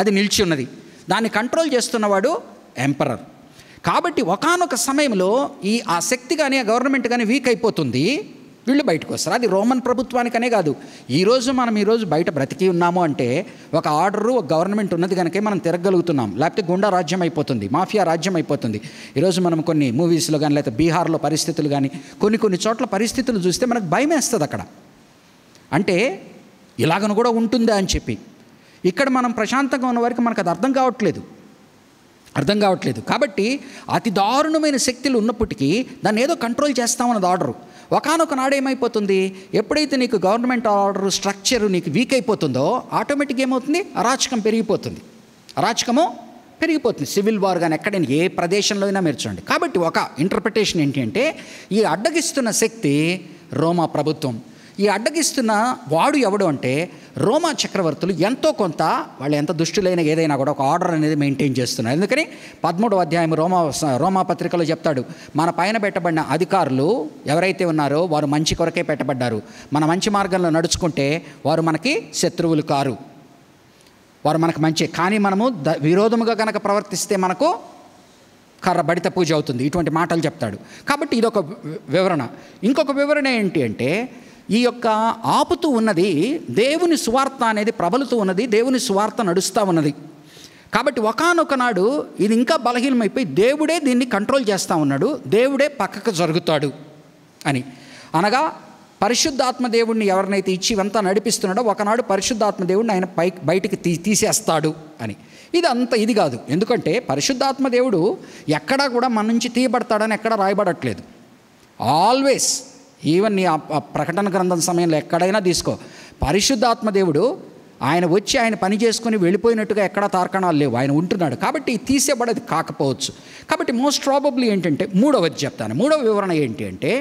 అది నిలిచి ఉన్నది. దాన్ని కంట్రోల్ చేస్తున్నవాడు ఎంపరర్. కాబట్టి ఒకానొక సమయంలో ఆ శక్తి కానీ, ఆ గవర్నమెంట్ కానీ వీక్ అయిపోతుంది, వీళ్ళు బయటకు వస్తారు. అది రోమన్ ప్రభుత్వానికనే కాదు, మనం ఈరోజు బయట బ్రతికి ఉన్నాము అంటే ఒక ఆర్డరు, ఒక గవర్నమెంట్ ఉన్నది కనుక మనం తిరగలుగుతున్నాం. లేకపోతే గుండా రాజ్యం అయిపోతుంది, మాఫియా రాజ్యం అయిపోతుంది. ఈరోజు మనం కొన్ని మూవీస్లో కానీ, లేకపోతే బీహార్లో పరిస్థితులు కానీ, కొన్ని చోట్ల పరిస్థితులు చూస్తే మనకు భయం వేస్తుంది. అక్కడ అంటే ఇలాగను కూడా ఉంటుందా అని చెప్పి. ఇక్కడ మనం ప్రశాంతంగా ఉన్న వారికి మనకు అది అర్థం కావట్లేదు. అర్థం కావట్లేదు. కాబట్టి అతి దారుణమైన శక్తులు ఉన్నప్పటికీ దాన్ని ఏదో కంట్రోల్ చేస్తామన్నది ఆర్డరు. ఒకానొక నాడు ఏమైపోతుంది, ఎప్పుడైతే నీకు గవర్నమెంట్ ఆర్డర్ స్ట్రక్చర్ నీకు వీక్ అయిపోతుందో ఆటోమేటిక్గా ఏమవుతుంది, అరాచకం పెరిగిపోతుంది. అరాచకము పెరిగిపోతుంది. సివిల్ వార్ కానీ ఎక్కడైనా ఏ ప్రదేశంలో అయినా మీరు చూడండి. కాబట్టి ఒక ఇంటర్ప్రిటేషన్ ఏంటి అంటే, ఈ అడ్డగిస్తున్న శక్తి రోమా ప్రభుత్వం. ఈ అడ్డగిస్తున్న వాడు ఎవడు అంటే రోమా చక్రవర్తులు. ఎంతో కొంత వాళ్ళు ఎంత దుష్టులైన ఏదైనా కూడా ఒక ఆర్డర్ అనేది మెయింటైన్ చేస్తున్నారు. ఎందుకని 13వ అధ్యాయం రోమా పత్రికలో చెప్తాడు, మన పైన పెట్టబడిన అధికారులు ఎవరైతే ఉన్నారో వారు మంచి కొరకే పెట్టబడ్డారు. మన మంచి మార్గంలో నడుచుకుంటే వారు మనకి శత్రువులు కారు, వారు మనకు మంచి. కానీ మనము విరోధముగా కనుక ప్రవర్తిస్తే మనకు కర్ర బడిత పూజ అవుతుంది. ఇటువంటి మాటలు చెప్తాడు. కాబట్టి ఇదొక వివరణ. ఇంకొక వివరణ ఏంటి అంటే, ఈ యొక్క ఆపుతూ ఉన్నది దేవుని సువార్త అనేది ప్రబలుతూ ఉన్నది, దేవుని సువార్త నడుస్తూ ఉన్నది. కాబట్టి ఒకానొక నాడు ఇది ఇంకా బలహీనమైపోయి దేవుడే దీన్ని కంట్రోల్ చేస్తూ ఉన్నాడు, దేవుడే పక్కకు జరుగుతాడు అని. అనగా పరిశుద్ధాత్మ దేవుడిని ఎవరినైతే ఇచ్చి ఇవంతా నడిపిస్తున్నాడో ఒకనాడు పరిశుద్ధాత్మ దేవుడిని ఆయన బయటికి తీసేస్తాడు అని. ఇది కాదు. ఎందుకంటే పరిశుద్ధాత్మ దేవుడు ఎక్కడా కూడా మన నుంచి తీయబడతాడని ఎక్కడా రాయబడట్లేదు. ఆల్వేస్, ఈవెన్ నీ ప్రకటన గ్రంథం సమయంలో ఎక్కడైనా తీసుకో, పరిశుద్ధాత్మ దేవుడు ఆయన వచ్చి ఆయన పని చేసుకుని వెళ్ళిపోయినట్టుగా ఎక్కడా తార్కణాలు లేవు, ఆయన ఉంటున్నాడు. కాబట్టి తీసేబడేది కాకపోవచ్చు. కాబట్టి మోస్ట్ ప్రాబబ్లీ ఏంటంటే మూడవది చెప్తాను. మూడవ వివరణ ఏంటి అంటే,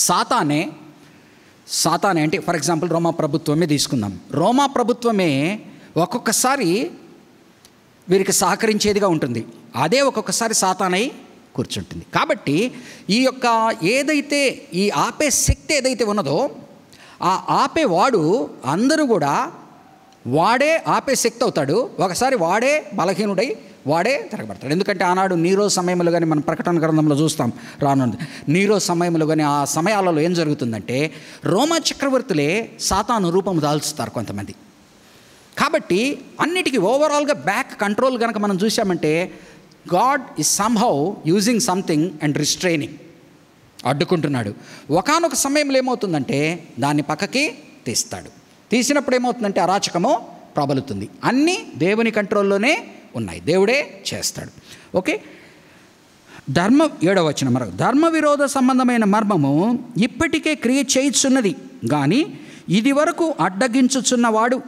సాతానే అంటే ఫర్ ఎగ్జాంపుల్ రోమా ప్రభుత్వమే తీసుకుందాం. రోమా ప్రభుత్వమే ఒక్కొక్కసారి వీరికి సహకరించేదిగా ఉంటుంది, అదే ఒక్కొక్కసారి సాతానై కూర్చుంటుంది. కాబట్టి ఈ యొక్క ఏదైతే ఈ ఆపే శక్తి ఏదైతే ఉన్నదో ఆ ఆపేవాడు అందరూ కూడా వాడే ఆపే శక్తి అవుతాడు. ఒకసారి వాడే బలహీనుడై వాడే తిరగబడతాడు. ఎందుకంటే ఆనాడు నీరో సమయంలో కానీ మనం ప్రకటన గ్రంథంలో చూస్తాం రానుంది. నీరో సమయంలో కానీ ఆ సమయాలలో ఏం జరుగుతుందంటే రోమా చక్రవర్తులే సాతాను రూపం దాల్చుతారు కొంతమంది. కాబట్టి అన్నిటికీ ఓవరాల్గా బ్యాక్ కంట్రోల్ కనుక మనం చూసామంటే God is somehow using something and restraining, అడ్డుకుంటున్నాడు. ఒకానొక సమయంలో ఏమవుతుందంటే దాన్ని పక్కకి తీస్తాడు. తీసినప్పుడు ఏమవుతుందంటే అరాచకము ప్రబలుతుంది. అన్నీ దేవుని కంట్రోల్లోనే ఉన్నాయి, దేవుడే చేస్తాడు. ఓకే. 7వ వచనం, ధర్మ విరోధ సంబంధమైన మర్మము ఇప్పటికే క్రియ చేయుచున్నది కానీ ఇది వరకు అడ్డగించుచున్నవాడు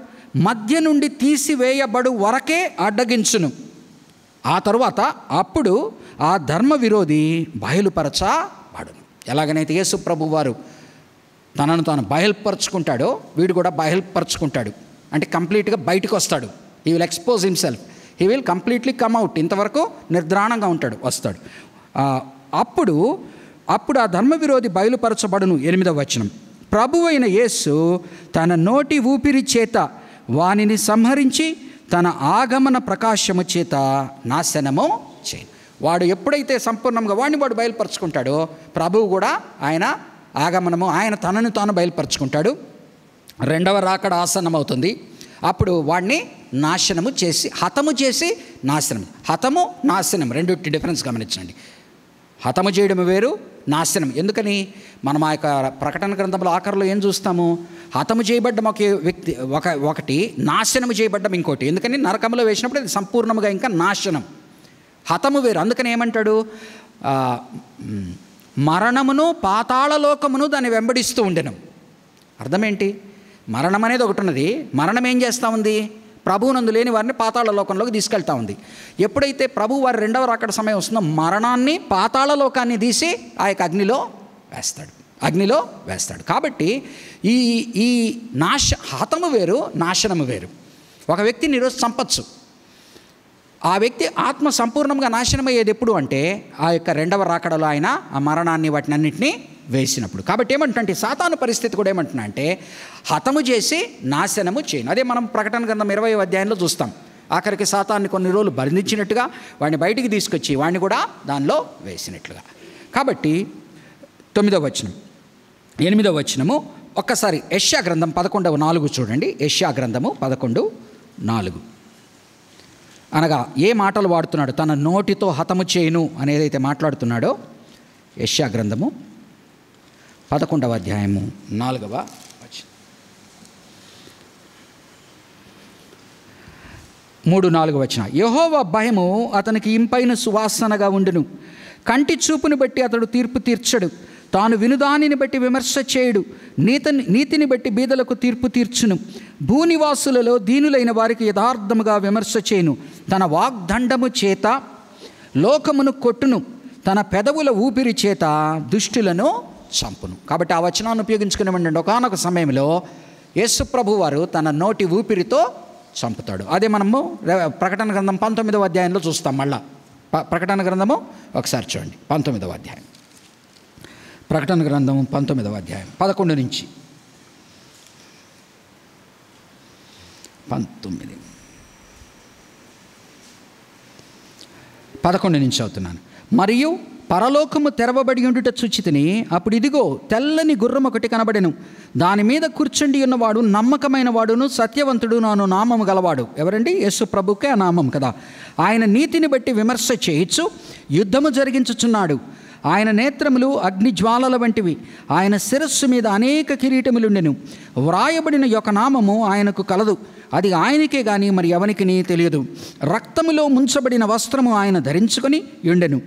మధ్య నుండి తీసివేయబడు వరకే అడ్డగించును. ఆ తరువాత అప్పుడు ఆ ధర్మ విరోధి బయలుపరచబడును. ఎలాగనైతే యేసు ప్రభు వారు తనను తాను బయలుపరుచుకుంటాడో వీడు కూడా బయలుపరుచుకుంటాడు. అంటే కంప్లీట్గా బయటకు వస్తాడు. He will expose himself, he will completely come out. ఇంతవరకు నిర్ద్రాణంగా వస్తాడు. అప్పుడు ఆ ధర్మ విరోధి బయలుపరచబడును. 8వ వచనం, ప్రభువైన యేసు తన నోటి ఊపిరి చేత వానిని సంహరించి తన ఆగమన ప్రకాశము చేత నాశనము చేయను. వాడు ఎప్పుడైతే సంపూర్ణంగా వాడు బయలుపరుచుకుంటాడో ప్రభువు కూడా ఆయన ఆగమనము, ఆయన తనను తాను బయలుపరుచుకుంటాడు. 2వ రాకడ ఆసన్నమవుతుంది. అప్పుడు వాడిని నాశనము చేసి హతము చేసి నాశనం. హతము నాశనం రెండింటి డిఫరెన్స్ గమనించండి. హతము చేయడం వేరు, నాశనం. ఎందుకని మనం ఆ యొక్క ప్రకటన గ్రంథంలో ఆఖరిలో ఏం చూస్తాము, హతము చేయబడ్డం ఒక వ్యక్తి ఒకటి, నాశనము చేయబడ్డం ఇంకోటి. ఎందుకని నరకంలో వేసినప్పుడు అది సంపూర్ణముగా ఇంకా నాశనం. హతము వేరు. అందుకని ఏమంటాడు, మరణమును పాతాళలోకమును దాన్ని వెంబడిస్తూ ఉండెను. అర్థం ఏంటి? మరణం అనేది ఒకటి ఉన్నది. మరణం ఏం చేస్తూ ఉంది, ప్రభువునందు లేని వారిని పాతాళ లోకంలోకి తీసుకెళ్తా ఉంది. ఎప్పుడైతే ప్రభు వారి 2వ రాకడ సమయం వస్తుందో మరణాన్ని పాతాళ లోకాన్ని తీసి ఆ యొక్క అగ్నిలో వేస్తాడు. కాబట్టి ఈ హతము వేరు, నాశనము వేరు. ఒక వ్యక్తిని ఈరోజు చంపచ్చు, ఆ వ్యక్తి ఆత్మ సంపూర్ణంగా నాశనమయ్యేది ఎప్పుడు అంటే ఆ యొక్క 2వ రాకడలో ఆయన ఆ మరణాన్ని వాటిని అన్నింటినీ వేసినప్పుడు. కాబట్టి ఏమంటుంటే సాతాను పరిస్థితి కూడా ఏమంటున్నా అంటే హతము చేసి నాశనము చేయను. అదే మనం ప్రకటన గ్రంథం 20వ అధ్యాయంలో చూస్తాం. ఆఖరికి సాతాన్ని కొన్ని రోజులు బంధించినట్టుగా వాడిని బయటికి తీసుకొచ్చి వాడిని కూడా దానిలో వేసినట్లుగా. కాబట్టి 9వ వచనం, 8వ వచనము ఒక్కసారి యెషయా గ్రంథం 11:4 చూడండి. యెషయా గ్రంథము 11:4 అనగా ఏ మాటలు వాడుతున్నాడు, తన నోటితో హతము చేయను అనేదైతే మాట్లాడుతున్నాడో యెషయా గ్రంథము 11వ అధ్యాయము 4వ వచనం. 3-4 వచనం. యెహోవా భయము అతనికి ఇంపైన సువాసనగా ఉండును. కంటి చూపును బట్టి అతడు తీర్పు తీర్చడు. తాను వినుదానిని బట్టి విమర్శ చేయడు. నీతిని బట్టి బీదలకు తీర్పు తీర్చును. భూనివాసులలో దీనులైన వారికి యథార్థముగా విమర్శ చేయును. తన వాగ్దండము చేత లోకమును కొట్టును. తన పెదవుల ఊపిరి చేత దుష్టులను చంపును. కాబట్టి ఆ వచనాన్ని ఉపయోగించుకునేవండి. ఒకానొక సమయంలో యేసు ప్రభు వారు తన నోటి ఊపిరితో చంపుతాడు. అదే మనము ప్రకటన గ్రంథం 19వ అధ్యాయంలో చూస్తాం. మళ్ళా ప్రకటన గ్రంథము ఒకసారి చూడండి. 19వ అధ్యాయం, ప్రకటన గ్రంథం 19వ అధ్యాయం 11 నుంచి 11 నుంచి అవుతున్నాను. మరియు పరలోకము తెరవబడి ఉండుట చూచితిని. అప్పుడు ఇదిగో తెల్లని గుర్రం ఒకటి కనబడెను. దాని మీద కూర్చుండి ఉన్నవాడు నమ్మకమైన వాడును సత్యవంతుడు నాను నామము గలవాడు. ఎవరండి? యేసు ప్రభుకే ఆ నామం కదా. ఆయన నీతిని బట్టి విమర్శ చేయించు యుద్ధము జరిగించుచున్నాడు. ఆయన నేత్రములు అగ్నిజ్వాలల వంటివి. ఆయన శిరస్సు మీద అనేక కిరీటములుండెను. వ్రాయబడిన యొక్క నామము ఆయనకు కలదు. అది ఆయనకే గాని మరి ఎవనికిని తెలియదు. రక్తములో ముంచబడిన వస్త్రము ఆయన ధరించుకొని ఉండెను.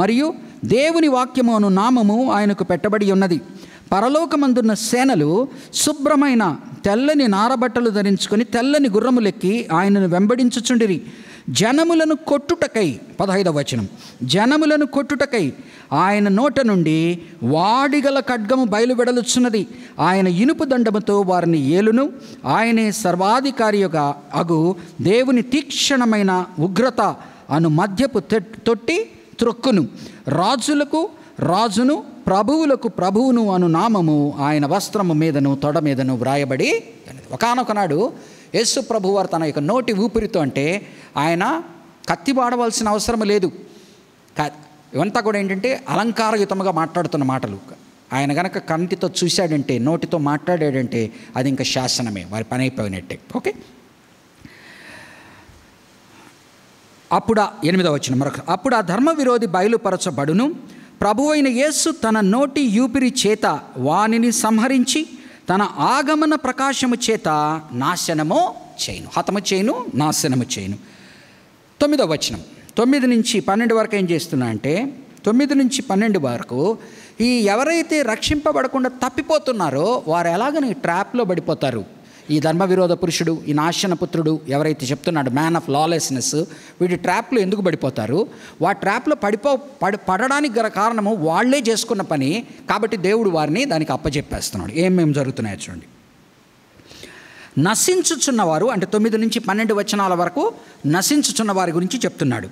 మరియు దేవుని వాక్యము అను నామము ఆయనకు పెట్టబడి ఉన్నది. పరలోకమందున్న సేనలు శుభ్రమైన తెల్లని నారబట్టలు ధరించుకొని తెల్లని గుర్రములెక్కి ఆయనను వెంబడించుచుండిరి. జనములను కొట్టుటకై 15వ వచనం. జనములను కొట్టుటకై ఆయన నోట నుండి వాడిగల ఖడ్గము బయలువెడలుచున్నది. ఆయన ఇనుపు దండముతో వారిని ఏలును. ఆయనే సర్వాధికారిగా అగు దేవుని తీక్షణమైన ఉగ్రత అను మధ్యపు తొట్టి త్రొక్కును. రాజులకు రాజును ప్రభువులకు ప్రభువును అను నామము ఆయన వస్త్రము మీదను తొడ మీదను వ్రాయబడి ఒకానొకనాడు యేసు ప్రభువారు తన యొక్క నోటి ఊపిరితో, అంటే ఆయన కత్తి వాడవలసిన అవసరం లేదు. ఇవంతా కూడా ఏంటంటే అలంకారయుతముగా మాట్లాడుతున్న మాటలు. ఆయన గనక కంటితో చూశాడంటే, నోటితో మాట్లాడాడంటే అది ఇంకా శాసనమే, వారి పని అయిపోయినట్టే. ఓకే. అప్పుడు 8వ వచనం మరొక. అప్పుడు ఆ ధర్మ విరోధి బయలుపరచబడును. ప్రభువైన యేసు తన నోటి యూపిరి చేత వానిని సంహరించి తన ఆగమన ప్రకాశము చేత నాశనము చేయును. హతము చేయును, నాశనము చేయును. 9వ వచనం 9 నుంచి 12 వరకు ఏం చేస్తున్నా అంటే, 9 నుంచి 12 వరకు ఈ ఎవరైతే రక్షింపబడకుండా తప్పిపోతున్నారో వారు ఎలాగని ట్రాప్లో పడిపోతారు. ఈ ధర్మ విరోధ పురుషుడు, ఈ నాశన పుత్రుడు ఎవరైతే చెప్తున్నాడు, మ్యాన్ ఆఫ్ లాలెస్నెస్, వీడి ట్రాప్లో ఎందుకు పడిపోతారు? వా ట్రాప్లో పడడానికి గల కారణము వాళ్లే చేసుకున్న పని. కాబట్టి దేవుడు వారిని దానికి అప్పచెప్పేస్తున్నాడు. ఏమేమి జరుగుతున్నాయో చూడండి. నశించుచున్నవారు, అంటే 9 నుంచి 12 వచనాల వరకు నశించుచున్న వారి గురించి చెప్తున్నాడు.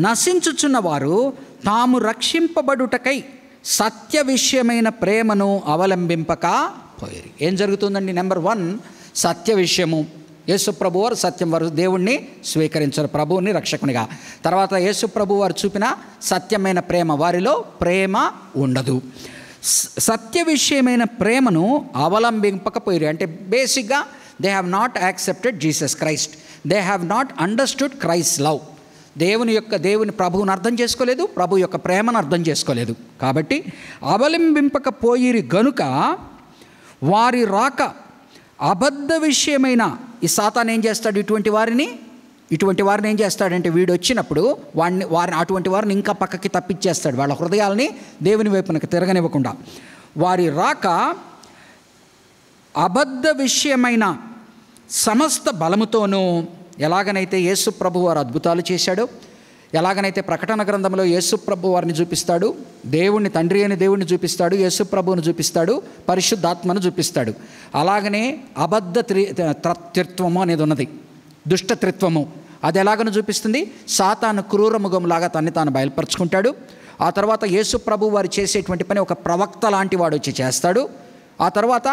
నశించుచున్నవారు తాము రక్షింపబడుటకై సత్య విషయమైన ప్రేమను అవలంబింపక పోయిరి. ఏం జరుగుతుందండి? నెంబర్ 1, సత్య విషయము. యేసు ప్రభు వారు సత్యం వారు దేవుణ్ణి స్వీకరించారు, ప్రభువుని రక్షకునిగా. తర్వాత యేసు ప్రభు వారు చూపిన సత్యమైన ప్రేమ, వారిలో ప్రేమ ఉండదు. సత్య విషయమైన ప్రేమను అవలంబింపకపోయిరి అంటే బేసిక్గా they have not accepted Jesus Christ. They have not understood Christ love. దేవుని ప్రభువుని అర్థం చేసుకోలేదు, ప్రభు యొక్క ప్రేమను అర్థం చేసుకోలేదు. కాబట్టి అవలంబింపకపోయిరి గనుక వారి రాక అబద్ధ విషయమైన ఈ సాతాను ఏం చేస్తాడు? ఇటువంటి వారిని ఏం చేస్తాడంటే, వీడు వచ్చినప్పుడు అటువంటి వారిని ఇంకా పక్కకి తప్పించేస్తాడు. వాళ్ళ హృదయాలని దేవుని వైపునకు తిరగనివ్వకుండా. వారి రాక అబద్ధ విషయమైన సమస్త బలముతోనూ, ఎలాగనైతే యేసు ప్రభు వారు అద్భుతాలు చేశాడో, ఎలాగనైతే ప్రకటన గ్రంథంలో యేసు ప్రభు వారిని చూపిస్తాడు, దేవుణ్ణి, తండ్రి అయిన దేవుణ్ణి చూపిస్తాడు, యేసు ప్రభువుని చూపిస్తాడు, పరిశుద్ధాత్మను చూపిస్తాడు. అలాగనే అబద్ధ త్రిత్వము అనేది ఉన్నది, దుష్టత్రిత్వము. అది ఎలాగను చూపిస్తుంది? సాతాను క్రూరముఖంలాగా తన్ని తాను బయలుపరుచుకుంటాడు. ఆ తర్వాత యేసు ప్రభు వారు చేసేటువంటి పని ఒక ప్రవక్త లాంటి వాడు వచ్చి చేస్తాడు. ఆ తర్వాత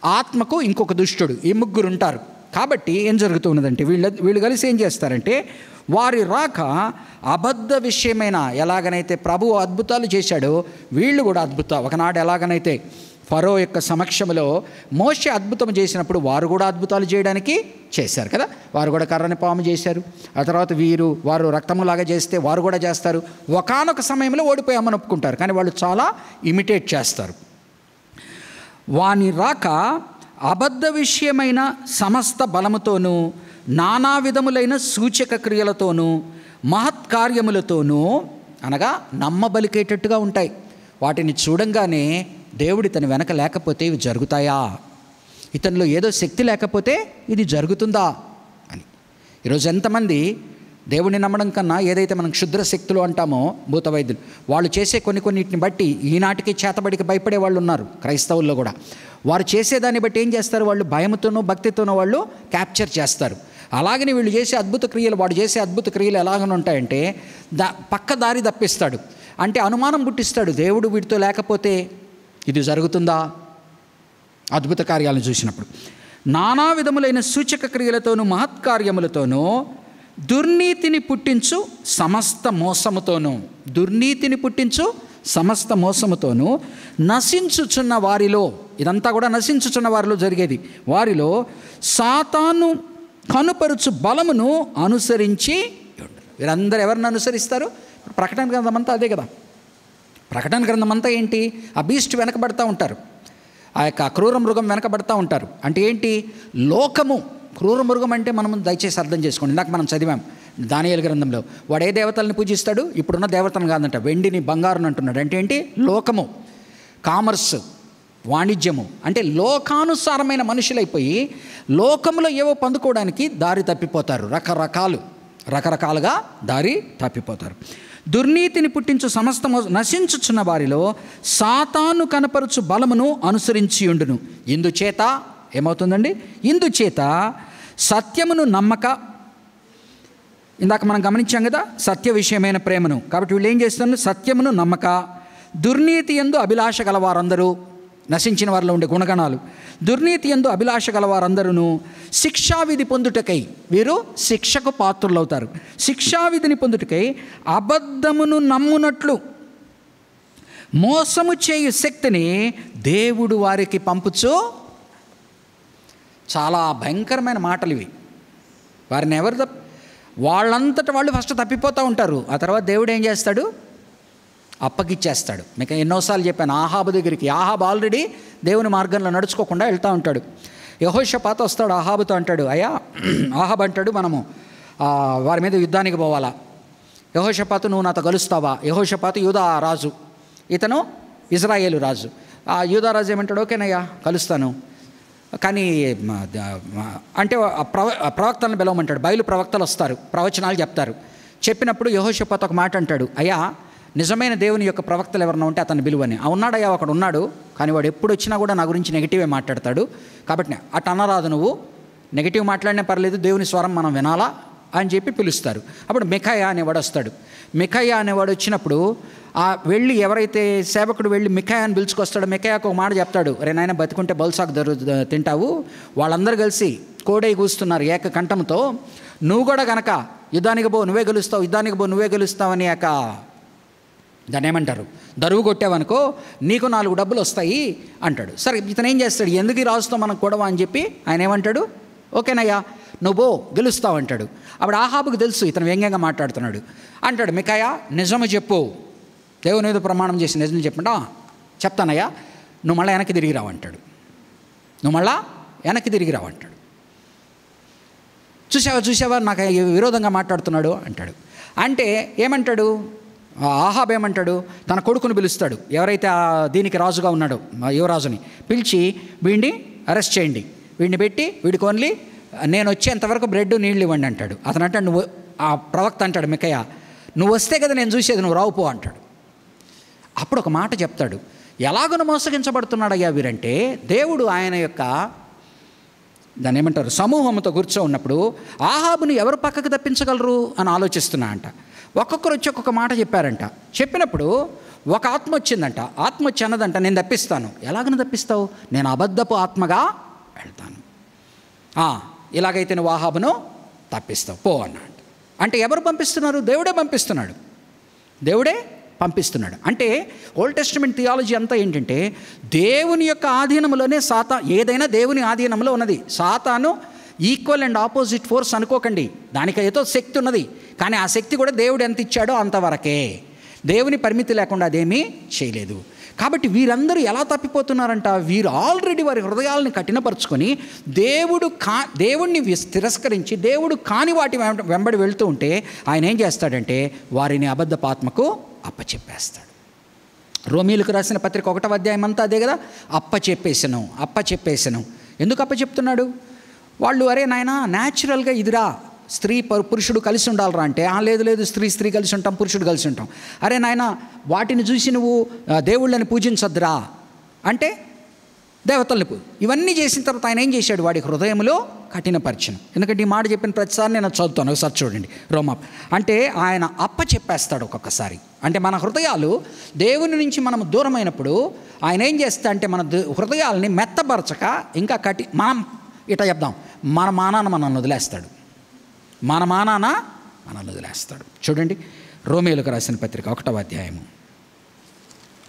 ఆత్మకు ఇంకొక దుష్టుడు, ఈ ముగ్గురు ఉంటారు. కాబట్టి ఏం జరుగుతున్నదంటే, వీళ్ళు కలిసి ఏం చేస్తారంటే, వారి రాక అబద్ధ విషయమైన, ఎలాగనైతే ప్రభు అద్భుతాలు చేశాడో వీళ్ళు కూడా ఒకనాడు ఎలాగనైతే ఫరో యొక్క సమక్షంలో మోషే అద్భుతం చేసినప్పుడు వారు కూడా అద్భుతాలు చేయడానికి చేశారు కదా. వారు కూడా కర్రని పాము చేశారు. ఆ తర్వాత వారు రక్తములాగా చేస్తే వారు కూడా చేస్తారు. ఒకానొక సమయంలో ఓడిపోయామని ఒప్పుకుంటారు, కానీ వాళ్ళు చాలా ఇమిటేట్ చేస్తారు. వాని రాక అబద్ధ విషయమైన సమస్త బలముతోనూ నానా విధములైన సూచక క్రియలతోనూ మహత్కార్యములతోనూ అనగా నమ్మబలికేటట్టుగా ఉంటాయి. వాటిని చూడంగానే దేవుడు ఇతని వెనక లేకపోతే ఇవి జరుగుతాయా, ఇతనిలో ఏదో శక్తి లేకపోతే ఇది జరుగుతుందా అని. ఈరోజు ఎంతమంది దేవుడిని నమ్మడం కన్నా ఏదైతే మనం క్షుద్ర శక్తులు అంటామో భూత వైద్యులు, వాళ్ళు చేసే కొన్నిటిని బట్టి ఈనాటికి చేతబడికి భయపడే వాళ్ళు ఉన్నారు క్రైస్తవుల్లో కూడా. వారు చేసేదాన్ని బట్టి ఏం చేస్తారు, వాళ్ళు భయంతోనో భక్తితోనో వాళ్ళు క్యాప్చర్ చేస్తారు. అలాగని వీళ్ళు చేసే అద్భుత క్రియలు, వాడు చేసే అద్భుత క్రియలు ఎలాగని ఉంటాయంటే పక్క దారి తప్పిస్తాడు. అంటే అనుమానం పుట్టిస్తాడు, దేవుడు వీటితో లేకపోతే ఇది జరుగుతుందా అద్భుత కార్యాలను చూసినప్పుడు. నానా విధములైన సూచక క్రియలతోనూ మహత్కార్యములతోనూ దుర్నీతిని పుట్టించు సమస్త మోసముతోనూ, దుర్నీతిని పుట్టించు సమస్త మోసముతోనూ నశించుచున్న వారిలో, ఇదంతా కూడా నశించుచున్న వారిలో జరిగేది, వారిలో సాతాను కనుపరుచు బలమును అనుసరించి. వీరందరూ ఎవరిని అనుసరిస్తారు? ప్రకటన గ్రంథం అంతా అదే కదా. ప్రకటన గ్రంథం అంతా ఏంటి? ఆ బీస్ట్ వెనకబడతా ఉంటారు, ఆ యొక్క క్రూర మృగం వెనకబడతా ఉంటారు. అంటే ఏంటి? లోకము. క్రూర మృగం అంటే మనం దయచేసి అర్థం చేసుకోండి. ఇందాక మనం చదివాం దానియేలు గ్రంథంలో, వాడు ఏ దేవతల్ని పూజిస్తాడు? ఇప్పుడున్న దేవతలను కాదంట, వెండిని బంగారుని అంటున్నాడు. అంటే ఏంటి? లోకము, కామర్స్, వాణిజ్యము. అంటే లోకానుసారమైన మనుషులైపోయి లోకంలో ఏవో పొందుకోవడానికి దారి తప్పిపోతారు. రకరకాలుగా దారి తప్పిపోతారు. దుర్నీతిని పుట్టించు సమస్తము నశించుచున్న వారిలో సాతాను కనపరుచు బలమును అనుసరించి ఉండును. ఇందుచేత ఏమవుతుందండి? ఇందుచేత సత్యమును నమ్మక, ఇందాక మనం గమనించాం కదా సత్య విషయమైన ప్రేమను. కాబట్టి వీళ్ళు ఏం చేస్తున్నారు? సత్యమును నమ్మక, దుర్నీతి యందు అభిలాష గలవారందరూ, నశించిన వారిలో ఉండే గుణగణాలు, దుర్నీతి యందు అభిలాష గలవారందరూ శిక్షావిధి పొందుటకై, వీరు శిక్షకు పాత్రులవుతారు. శిక్షావిధిని పొందుటకై అబద్ధమును నమ్మునట్లు మోసము చేయు శక్తిని దేవుడు వారికి పంపుచు. చాలా భయంకరమైన మాటలు ఇవి. వారిని వాళ్ళంతట వాళ్ళు ఫస్ట్ తప్పిపోతూ ఉంటారు. ఆ తర్వాత దేవుడు ఏం చేస్తాడు? అప్పగిచ్చేస్తాడు. మీకు ఎన్నోసార్లు చెప్పాను, ఆహాబు దగ్గరికి. ఆహాబు ఆల్రెడీ దేవుని మార్గంలో నడుచుకోకుండా వెళ్తూ ఉంటాడు. యెహోషాపాతు వస్తాడు, ఆహాబుతో అంటాడు, అయ్యా ఆహాబు అంటాడు, మనము వారి మీద యుద్ధానికి పోవాలా, యెహోషాపాతు నువ్వు నాతో కలుస్తావా? యెహోషాపాతు యూదా రాజు, ఇతను ఇజ్రాయేలు రాజు. ఆ యూదా రాజు ఏమంటాడు, ఓకేనయ్యా కలుస్తాను, కానీ అంటే ప్రవక్తలను పిలవమంటాడు. బయలు ప్రవక్తలు వస్తారు, ప్రవచనాలు చెప్తారు. చెప్పినప్పుడు యెహోషాపాతు ఒక మాట అంటాడు, అయ్యా నిజమైన దేవుని యొక్క ప్రవక్తలు ఎవరన్నా ఉంటే అతను పిలువని. ఉన్నాడయ్యా ఒకడు ఉన్నాడు, కానీ వాడు ఎప్పుడు వచ్చినా కూడా నా గురించి నెగిటివే మాట్లాడతాడు, కాబట్టి అటు అనరాదు, నువ్వు నెగిటివ్ మాట్లాడినా పర్లేదు, దేవుని స్వరం మనం వినాలా అని చెప్పి పిలుస్తారు. అప్పుడు మిఖాయా అనేవాడు వస్తాడు. మిఖాయా అనేవాడు వచ్చినప్పుడు వెళ్ళి ఎవరైతే సేవకుడు వెళ్ళి మిఖాయాని పిలుచుకొస్తాడో మిఖాయాకు ఒక మాట చెప్తాడు, రే నాయన బతికుంటే బల్సాకు తింటావు, వాళ్ళందరూ కలిసి కోడై కూస్తున్నారు ఏక కంఠంతో, నువ్వు కూడా గనక యుద్ధానికి పో నువ్వే గెలుస్తావు, యుద్ధానికి పో నువ్వే గెలుస్తావు అని యొక్క దాన్ని ఏమంటారు, దరువు కొట్టావనుకో నీకు 4 డబ్బులు వస్తాయి అంటాడు. సరే ఇతను ఏం చేస్తాడు, ఎందుకు ఈ రాజుతో మనకు గొడవ అని చెప్పి ఆయన ఏమంటాడు, ఓకేనయ్యా నువ్వు పో గెలుస్తావు అంటాడు. అప్పుడు ఆహాబుకు తెలుసు ఇతను వ్యంగ్యంగా మాట్లాడుతున్నాడు. అంటాడు, మిఖాయా నిజము చెప్పు, దేవుని మీద ప్రమాణం చేసి నిజం చెప్పండా, చెప్తానయ్యా, నువ్వు మళ్ళీ వెనక్కి తిరిగి రావంటాడు. నువ్వు మళ్ళా వెనక్కి తిరిగి రావంటాడు. చూసావా నాకు విరోధంగా మాట్లాడుతున్నాడు అంటాడు. అంటే ఏమంటాడు ఆహాబ్, ఏమంటాడు, తన కొడుకును పిలుస్తాడు, ఎవరైతే దీనికి రాజుగా ఉన్నాడో యువరాజుని పిలిచి, వీడిని అరెస్ట్ చేయండి, వీడిని పెట్టి వీడికి ఓన్లీ నేను వచ్చేంతవరకు బ్రెడ్ నీళ్ళు ఇవ్వండి అంటాడు. అతను అంటాడు, నువ్వు ఆ ప్రవక్త అంటాడు మిఖాయా, నువ్వు వస్తే కదా నేను చూసేది, నువ్వు రావు పో అంటాడు. అప్పుడు ఒక మాట చెప్తాడు, ఎలాగను మోసగించబడుతున్నాడయ్యా వీరంటే, దేవుడు ఆయన యొక్క దాన్ని ఏమంటారు సమూహంతో కూర్చో ఉన్నప్పుడు ఆహాబుని ఎవరు పక్కకు తప్పించగలరు అని ఆలోచిస్తున్నా అంట. ఒక్కొక్కరు వచ్చి ఒక్కొక్క మాట చెప్పారంట. చెప్పినప్పుడు ఒక ఆత్మ వచ్చిందంట. ఆత్మ వచ్చి అన్నదంట, నేను తప్పిస్తాను. ఎలాగను తప్పిస్తావు? నేను అబద్ధపు ఆత్మగా వెళ్తాను. ఇలాగైతే నువ్వు ఆహాబును తప్పిస్తావు పో అన్నాడు. అంటే ఎవరు పంపిస్తున్నారు? దేవుడే పంపిస్తున్నాడు. దేవుడే పంపిస్తున్నాడు. అంటే ఓల్డ్ టెస్టమెంట్ థియాలజీ అంతా ఏంటంటే, దేవుని యొక్క ఆధీనంలోనే ఏదైనా దేవుని ఆధీనంలో ఉన్నది. సాతాను ఈక్వల్ అండ్ ఆపోజిట్ ఫోర్స్ అనుకోకండి, దానికి ఏదో శక్తి ఉన్నది, కానీ ఆ శక్తి కూడా దేవుడు ఎంత ఇచ్చాడో అంతవరకే, దేవుని పరిమితి లేకుండా అదేమీ చేయలేదు. కాబట్టి వీరందరూ ఎలా తప్పిపోతున్నారంట, వీరు ఆల్రెడీ వారి హృదయాలను కఠినపరుచుకొని దేవుణ్ణి తిరస్కరించి దేవుడు కాని వాటి వెంబడి వెళ్తూ ఉంటే ఆయన ఏం చేస్తాడంటే వారిని అబద్ధపాత్మకు అప్పచెప్పేస్తాడు. రోమీలకు రాసిన పత్రిక 1వ అధ్యాయం అంతా అదే కదా, అప్పచెప్పేసను. ఎందుకు అప్పచెప్తున్నాడు? వాళ్ళు అరే నాయన న్యాచురల్గా ఇదిరా, స్త్రీ పురుషుడు కలిసి ఉండాలరా అంటే, లేదు స్త్రీ కలిసి ఉంటాం, పురుషుడు కలిసి ఉంటాం. అరే నాయన వాటిని చూసి నువ్వు దేవుళ్ళని పూజించద్దురా అంటే దేవతల్ని ఇవన్నీ చేసిన తర్వాత ఆయన ఏం చేశాడు, వాడి హృదయంలో కఠినపరిచను. ఎందుకంటే ఈ మాట చెప్పిన ప్రతిసారి నేను చదువుతాను, ఒకసారి చూడండి. రోమా అంటే ఆయన చెప్పేస్తాడు ఒక్కొక్కసారి. అంటే మన హృదయాలు దేవుని నుంచి మనం దూరమైనప్పుడు ఆయన ఏం చేస్తా అంటే మన హృదయాలని మెత్తపరచక ఇంకా మనం ఇట్లా చెప్దాం, మన మానాన మనల్ని వదిలేస్తాడు. చూడండి రోమీయులకు రాసిన పత్రిక 1వ అధ్యాయం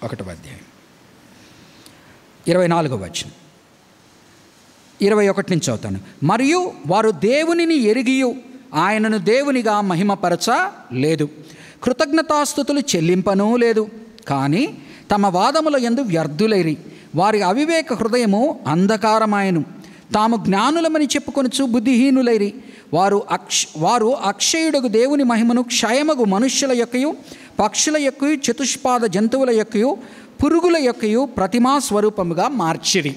24వ వచనం 21 నుంచి చదువుతాను. మరియు వారు దేవునిని ఎరిగియు ఆయనను దేవునిగా మహిమపరచ లేదు, కృతజ్ఞతాస్తుతులు చెల్లింపనూ లేదు, కానీ తమ వాదముల యందు వ్యర్థులైరి. వారి అవివేక హృదయము అంధకారమాయను, తాము జ్ఞానులమని చెప్పుకొనుచు బుద్ధిహీనులైరి. వారు అక్షయుడగు దేవుని మహిమను క్షయమగు మనుష్యుల యొక్కయు పక్షుల యొక్కయు చతుష్పాద జంతువుల యొక్కయు పురుగుల యొక్కయు ప్రతిమా స్వరూపముగా మార్చిరి.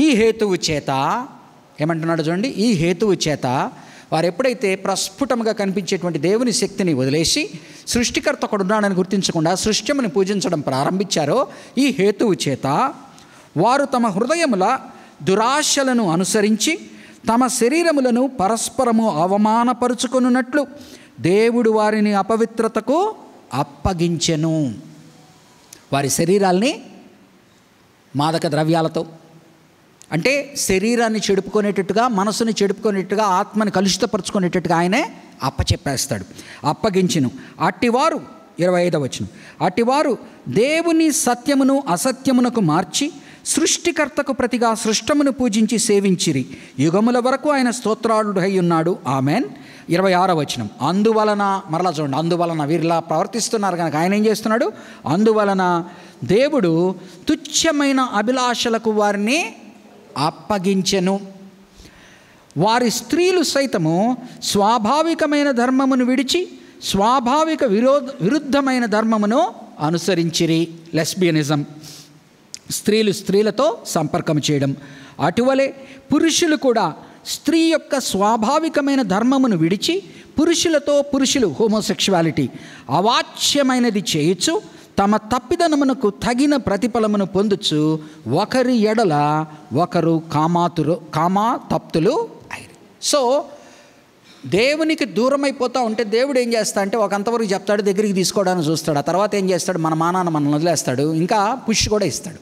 ఈ హేతువు చేత ఏమంటున్నాడు చూడండి, ఈ హేతువు చేత వారు ఎప్పుడైతే ప్రస్ఫుటంగా కనిపించేటువంటి దేవుని శక్తిని వదిలేసి సృష్టికర్త ఒకడున్నాడని గుర్తించకుండా సృష్టిని పూజించడం ప్రారంభించారో, ఈ హేతువు చేత వారు తమ హృదయముల దురాశలను అనుసరించి తమ శరీరములను పరస్పరము అవమానపరుచుకొనున్నట్లు దేవుడు వారిని అపవిత్రతకు అప్పగించెను. వారి శరీరాల్ని మాదక ద్రవ్యాలతో, అంటే శరీరాన్ని చెడుపుకునేటట్టుగా, మనసుని చెడుపుకునేట్టుగా, ఆత్మని కలుషితపరుచుకునేటట్టుగా ఆయనే అప్పచెప్పేస్తాడు, అప్పగించెను. అట్టివారు 25వ వచనం, అట్టివారు దేవుని సత్యమును అసత్యమునకు మార్చి సృష్టికర్తకు ప్రతిగా సృష్టమును పూజించి సేవించిరి. యుగముల వరకు ఆయన స్తోత్రాలుడై ఉన్నాడు. ఆమెన్. 26వ వచనం, అందువలన మరలా చూడండి, అందువలన వీరిలా ప్రవర్తిస్తున్నారు కనుక ఆయన ఏం చేస్తున్నాడు, అందువలన దేవుడు తుచ్చమైన అభిలాషలకు వారిని అప్పగించెను. వారి స్త్రీలు సైతము స్వాభావికమైన ధర్మమును విడిచి స్వాభావిక విరుద్ధమైన ధర్మమును అనుసరించిరి. లెస్బియనిజం, స్త్రీలు స్త్రీలతో సంపర్కం చేయడం. అటువలే పురుషులు కూడా స్త్రీ యొక్క స్వాభావికమైన ధర్మమును విడిచి పురుషులు హోమోసెక్షువాలిటీ అవాచ్యమైనది చేయొచ్చు, తమ తప్పిదనమునకు తగిన ప్రతిఫలమును పొందుచు ఒకరి ఎడల ఒకరు కామాతప్తులు అయిరి. సో దేవునికి దూరమైపోతూ ఉంటే దేవుడు ఏం చేస్తా అంటే ఒకంతవరకు చెప్తాడు, దగ్గరికి తీసుకోవడానికి చూస్తాడు. ఆ తర్వాత ఏం చేస్తాడు, మన మానాన్ని మనల్ని వదిలేస్తాడు, ఇంకా పుష్ కూడా ఇస్తాడు,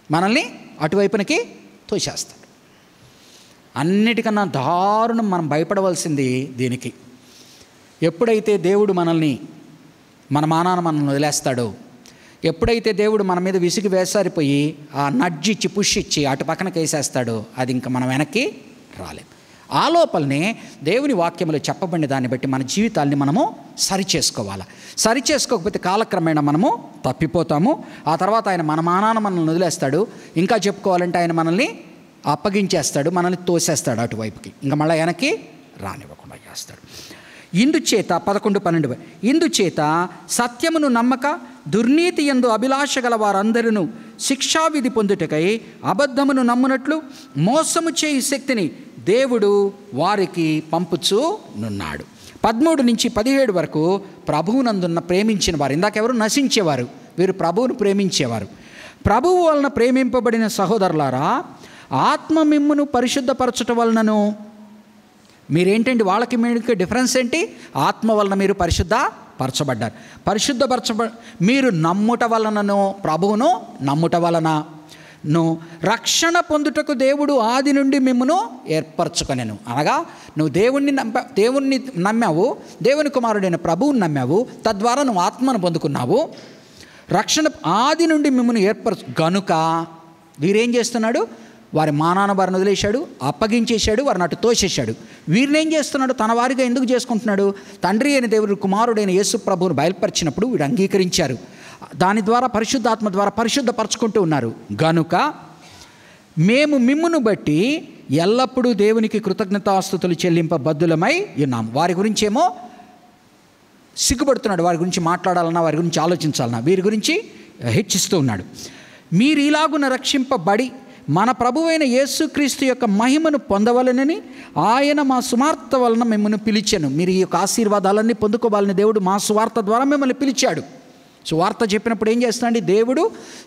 మనల్ని అటువైపునకి తోసేస్తాడు. అన్నిటికన్నా దారుణం మనం భయపడవలసింది దీనికి. ఎప్పుడైతే దేవుడు మనల్ని మన మానాన్ని మనల్ని వదిలేస్తాడో, ఎప్పుడైతే దేవుడు మన మీద విసిగి వేసారిపోయి ఆ నడ్జిచ్చి పుష్ ఇచ్చి అటు పక్కనకి వేసేస్తాడో, అది ఇంకా మనం వెనక్కి రాలేం. ఆ లోపలనే దేవుని వాక్యంలో చెప్పబడిన దాన్ని బట్టి మన జీవితాల్ని మనము సరిచేసుకోవాలి. సరిచేసుకోకపోతే కాలక్రమేణా మనము తప్పిపోతాము. ఆ తర్వాత ఆయన మన మానాన మనల్ని వదిలేస్తాడు. ఇంకా చెప్పుకోవాలంటే ఆయన మనల్ని అప్పగించేస్తాడు, మనల్ని తోసేస్తాడు అటువైపుకి, ఇంకా మళ్ళీ వెనక్కి రానివ్వకుండా చేస్తాడు. ఇందుచేత 11-12 ఇందుచేత సత్యమును నమ్మక దుర్నీతి యందు అభిలాష గల వారందరూ శిక్షావిధి పొందుటకై అబద్ధమును నమ్మునట్లు మోసము చేయి శక్తిని దేవుడు వారికి పంపుచునున్నాడు. 13-17 వరకు ప్రభువునందున్న ప్రేమించిన వారు, ఇందాకెవరు నశించేవారు, వీరు ప్రభువును ప్రేమించేవారు. ప్రభువు వలన ప్రేమింపబడిన సహోదరులారా, ఆత్మ మిమ్మును పరిశుద్ధపరచటం వలనను మీరేంటండి, వాళ్ళకి మీకు డిఫరెన్స్ ఏంటి? ఆత్మ వలన మీరు పరిశుద్ధపరచబడ్డారు. మీరు నమ్ముట వలనను, ప్రభువును నమ్ముట వలనను రక్షణ పొందుటకు దేవుడు ఆది నుండి మిమ్మును ఏర్పరచుకొనెను. అనగా నువ్వు దేవుణ్ణి నమ్మావు, దేవుని కుమారుడైన ప్రభువుని నమ్మావు, తద్వారా నువ్వు ఆత్మను పొందుకున్నావు. రక్షణ ఆది నుండి మిమ్మల్ని గనుక వీరేం చేస్తున్నాడు, వారి మానాన వారిని వదిలేశాడు, అప్పగించేశాడు, వారిని అటు తోసేశాడు. వీరిని ఏం చేస్తున్నాడు, తన వారిగా ఎందుకు చేసుకుంటున్నాడు? తండ్రి అయిన దేవుడు కుమారుడైన యేసు ప్రభువును బయలుపరిచినప్పుడు వీడు అంగీకరించారు. దాని ద్వారా పరిశుద్ధాత్మ ద్వారా పరిశుద్ధపరచుకుంటూ ఉన్నారు. గనుక మేము మిమ్మును బట్టి ఎల్లప్పుడూ దేవునికి కృతజ్ఞతాస్తుతులు చెల్లింపబద్దులమై ఉన్నాం. వారి గురించేమో సిగ్గుపడుతున్నాడు, వారి గురించి మాట్లాడాలన్నా, వారి గురించి ఆలోచించాలన్నా, వీరి గురించి హెచ్చిస్తూ ఉన్నాడు. మీరు ఇలాగున రక్షింపబడి మన ప్రభువైన యేసుక్రీస్తు యొక్క మహిమను పొందవలనని ఆయన మా సువార్త వలన మిమ్మల్ని పిలిచాను. మీరు ఈ యొక్క ఆశీర్వాదాలన్నీ పొందుకోవాలని దేవుడు మా సువార్త ద్వారా మిమ్మల్ని పిలిచాడు. సువార్త చెప్పినప్పుడు ఏం చేస్తాడండి? దేవుడు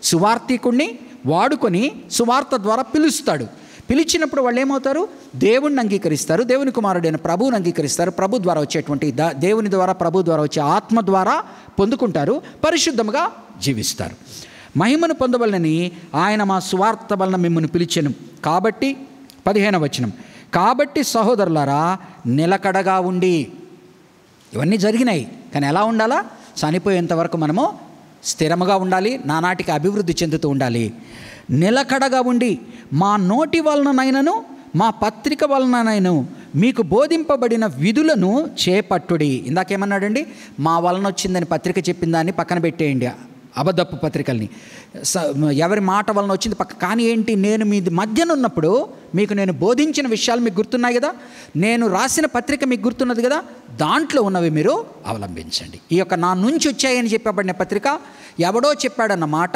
సువార్థికుణ్ణి వాడుకొని సువార్త ద్వారా పిలుస్తాడు. పిలిచినప్పుడు వాళ్ళు ఏమవుతారు? దేవుణ్ణి అంగీకరిస్తారు, దేవుని కుమారుడైన ప్రభువుని అంగీకరిస్తారు. ప్రభు ద్వారా వచ్చేటువంటి దేవుని ద్వారా ప్రభు ద్వారా వచ్చే ఆత్మ ద్వారా పొందుకుంటారు, పరిశుద్ధముగా జీవిస్తారు. మహిమను పొందవలనని ఆయన మా సువార్త వలన మిమ్మల్ని పిలిచెను. కాబట్టి 15వ వచనం, కాబట్టి సహోదరులారా నిలకడగా ఉండి. ఇవన్నీ జరిగినాయి, కానీ ఎలా ఉండాలా? చనిపోయేంత వరకు మనము స్థిరముగా ఉండాలి, నానాటికి అభివృద్ధి చెందుతూ ఉండాలి. నిలకడగా ఉండి మా నోటి వలననైనను మా పత్రిక వలననైను మీకు బోధింపబడిన విధులను చేపట్టుడి. ఇందాకేమన్నాడండి? మా వలన వచ్చిందని పత్రిక చెప్పిన దాన్ని పక్కన పెట్టేయండి, అబద్ధపు పత్రికల్ని. ఎవరి మాట వలన వచ్చింది పక్క. కానీ ఏంటి? నేను మీ మధ్యన ఉన్నప్పుడు మీకు నేను బోధించిన విషయాలు మీకు గుర్తున్నాయి కదా, నేను రాసిన పత్రిక మీకు గుర్తున్నది కదా, దాంట్లో ఉన్నవి మీరు అవలంబించండి. ఈ యొక్క నా నుంచి వచ్చాయని చెప్పబడిన పత్రిక ఎవడో చెప్పాడన్న మాట,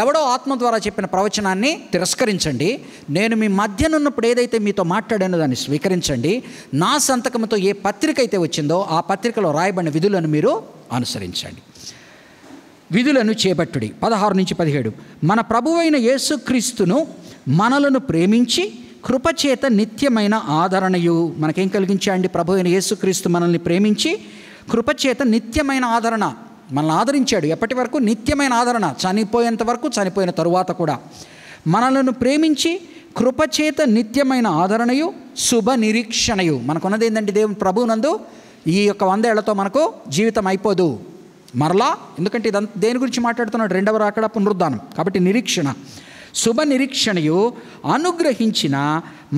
ఎవడో ఆత్మ ద్వారా చెప్పిన ప్రవచనాన్ని తిరస్కరించండి. నేను మీ మధ్యనున్నప్పుడు ఏదైతే మీతో మాట్లాడానో దాన్ని స్వీకరించండి. నా సంతకంతో ఏ పత్రిక అయితే వచ్చిందో ఆ పత్రికలో రాయబడిన విధులను మీరు అనుసరించండి. విధులను చేపట్టుడి. 16-17, మన ప్రభువైన యేసుక్రీస్తును మనలను ప్రేమించి కృపచేత నిత్యమైన ఆదరణయు. మనకేం కలిగించాయండి? ప్రభువైన యేసుక్రీస్తు మనల్ని ప్రేమించి కృపచేత నిత్యమైన ఆదరణ మనల్ని ఆదరించాడు. ఎప్పటి వరకు? నిత్యమైన ఆదరణ, చనిపోయేంత వరకు, చనిపోయిన తరువాత కూడా. మనలను ప్రేమించి కృపచేత నిత్యమైన ఆదరణయు శుభ నిరీక్షణయు. మనకున్నది ఏంటంటే దేవుని ప్రభువునందు ఈ యొక్క 100 ఏళ్లతో మనకు జీవితం అయిపోదు మరలా. ఎందుకంటే ఇదంతా దేని గురించి మాట్లాడుతున్నాడు? రెండవ రాకడ, పునరుద్ధానం. కాబట్టి నిరీక్షణ, శుభ నిరీక్షణయు అనుగ్రహించిన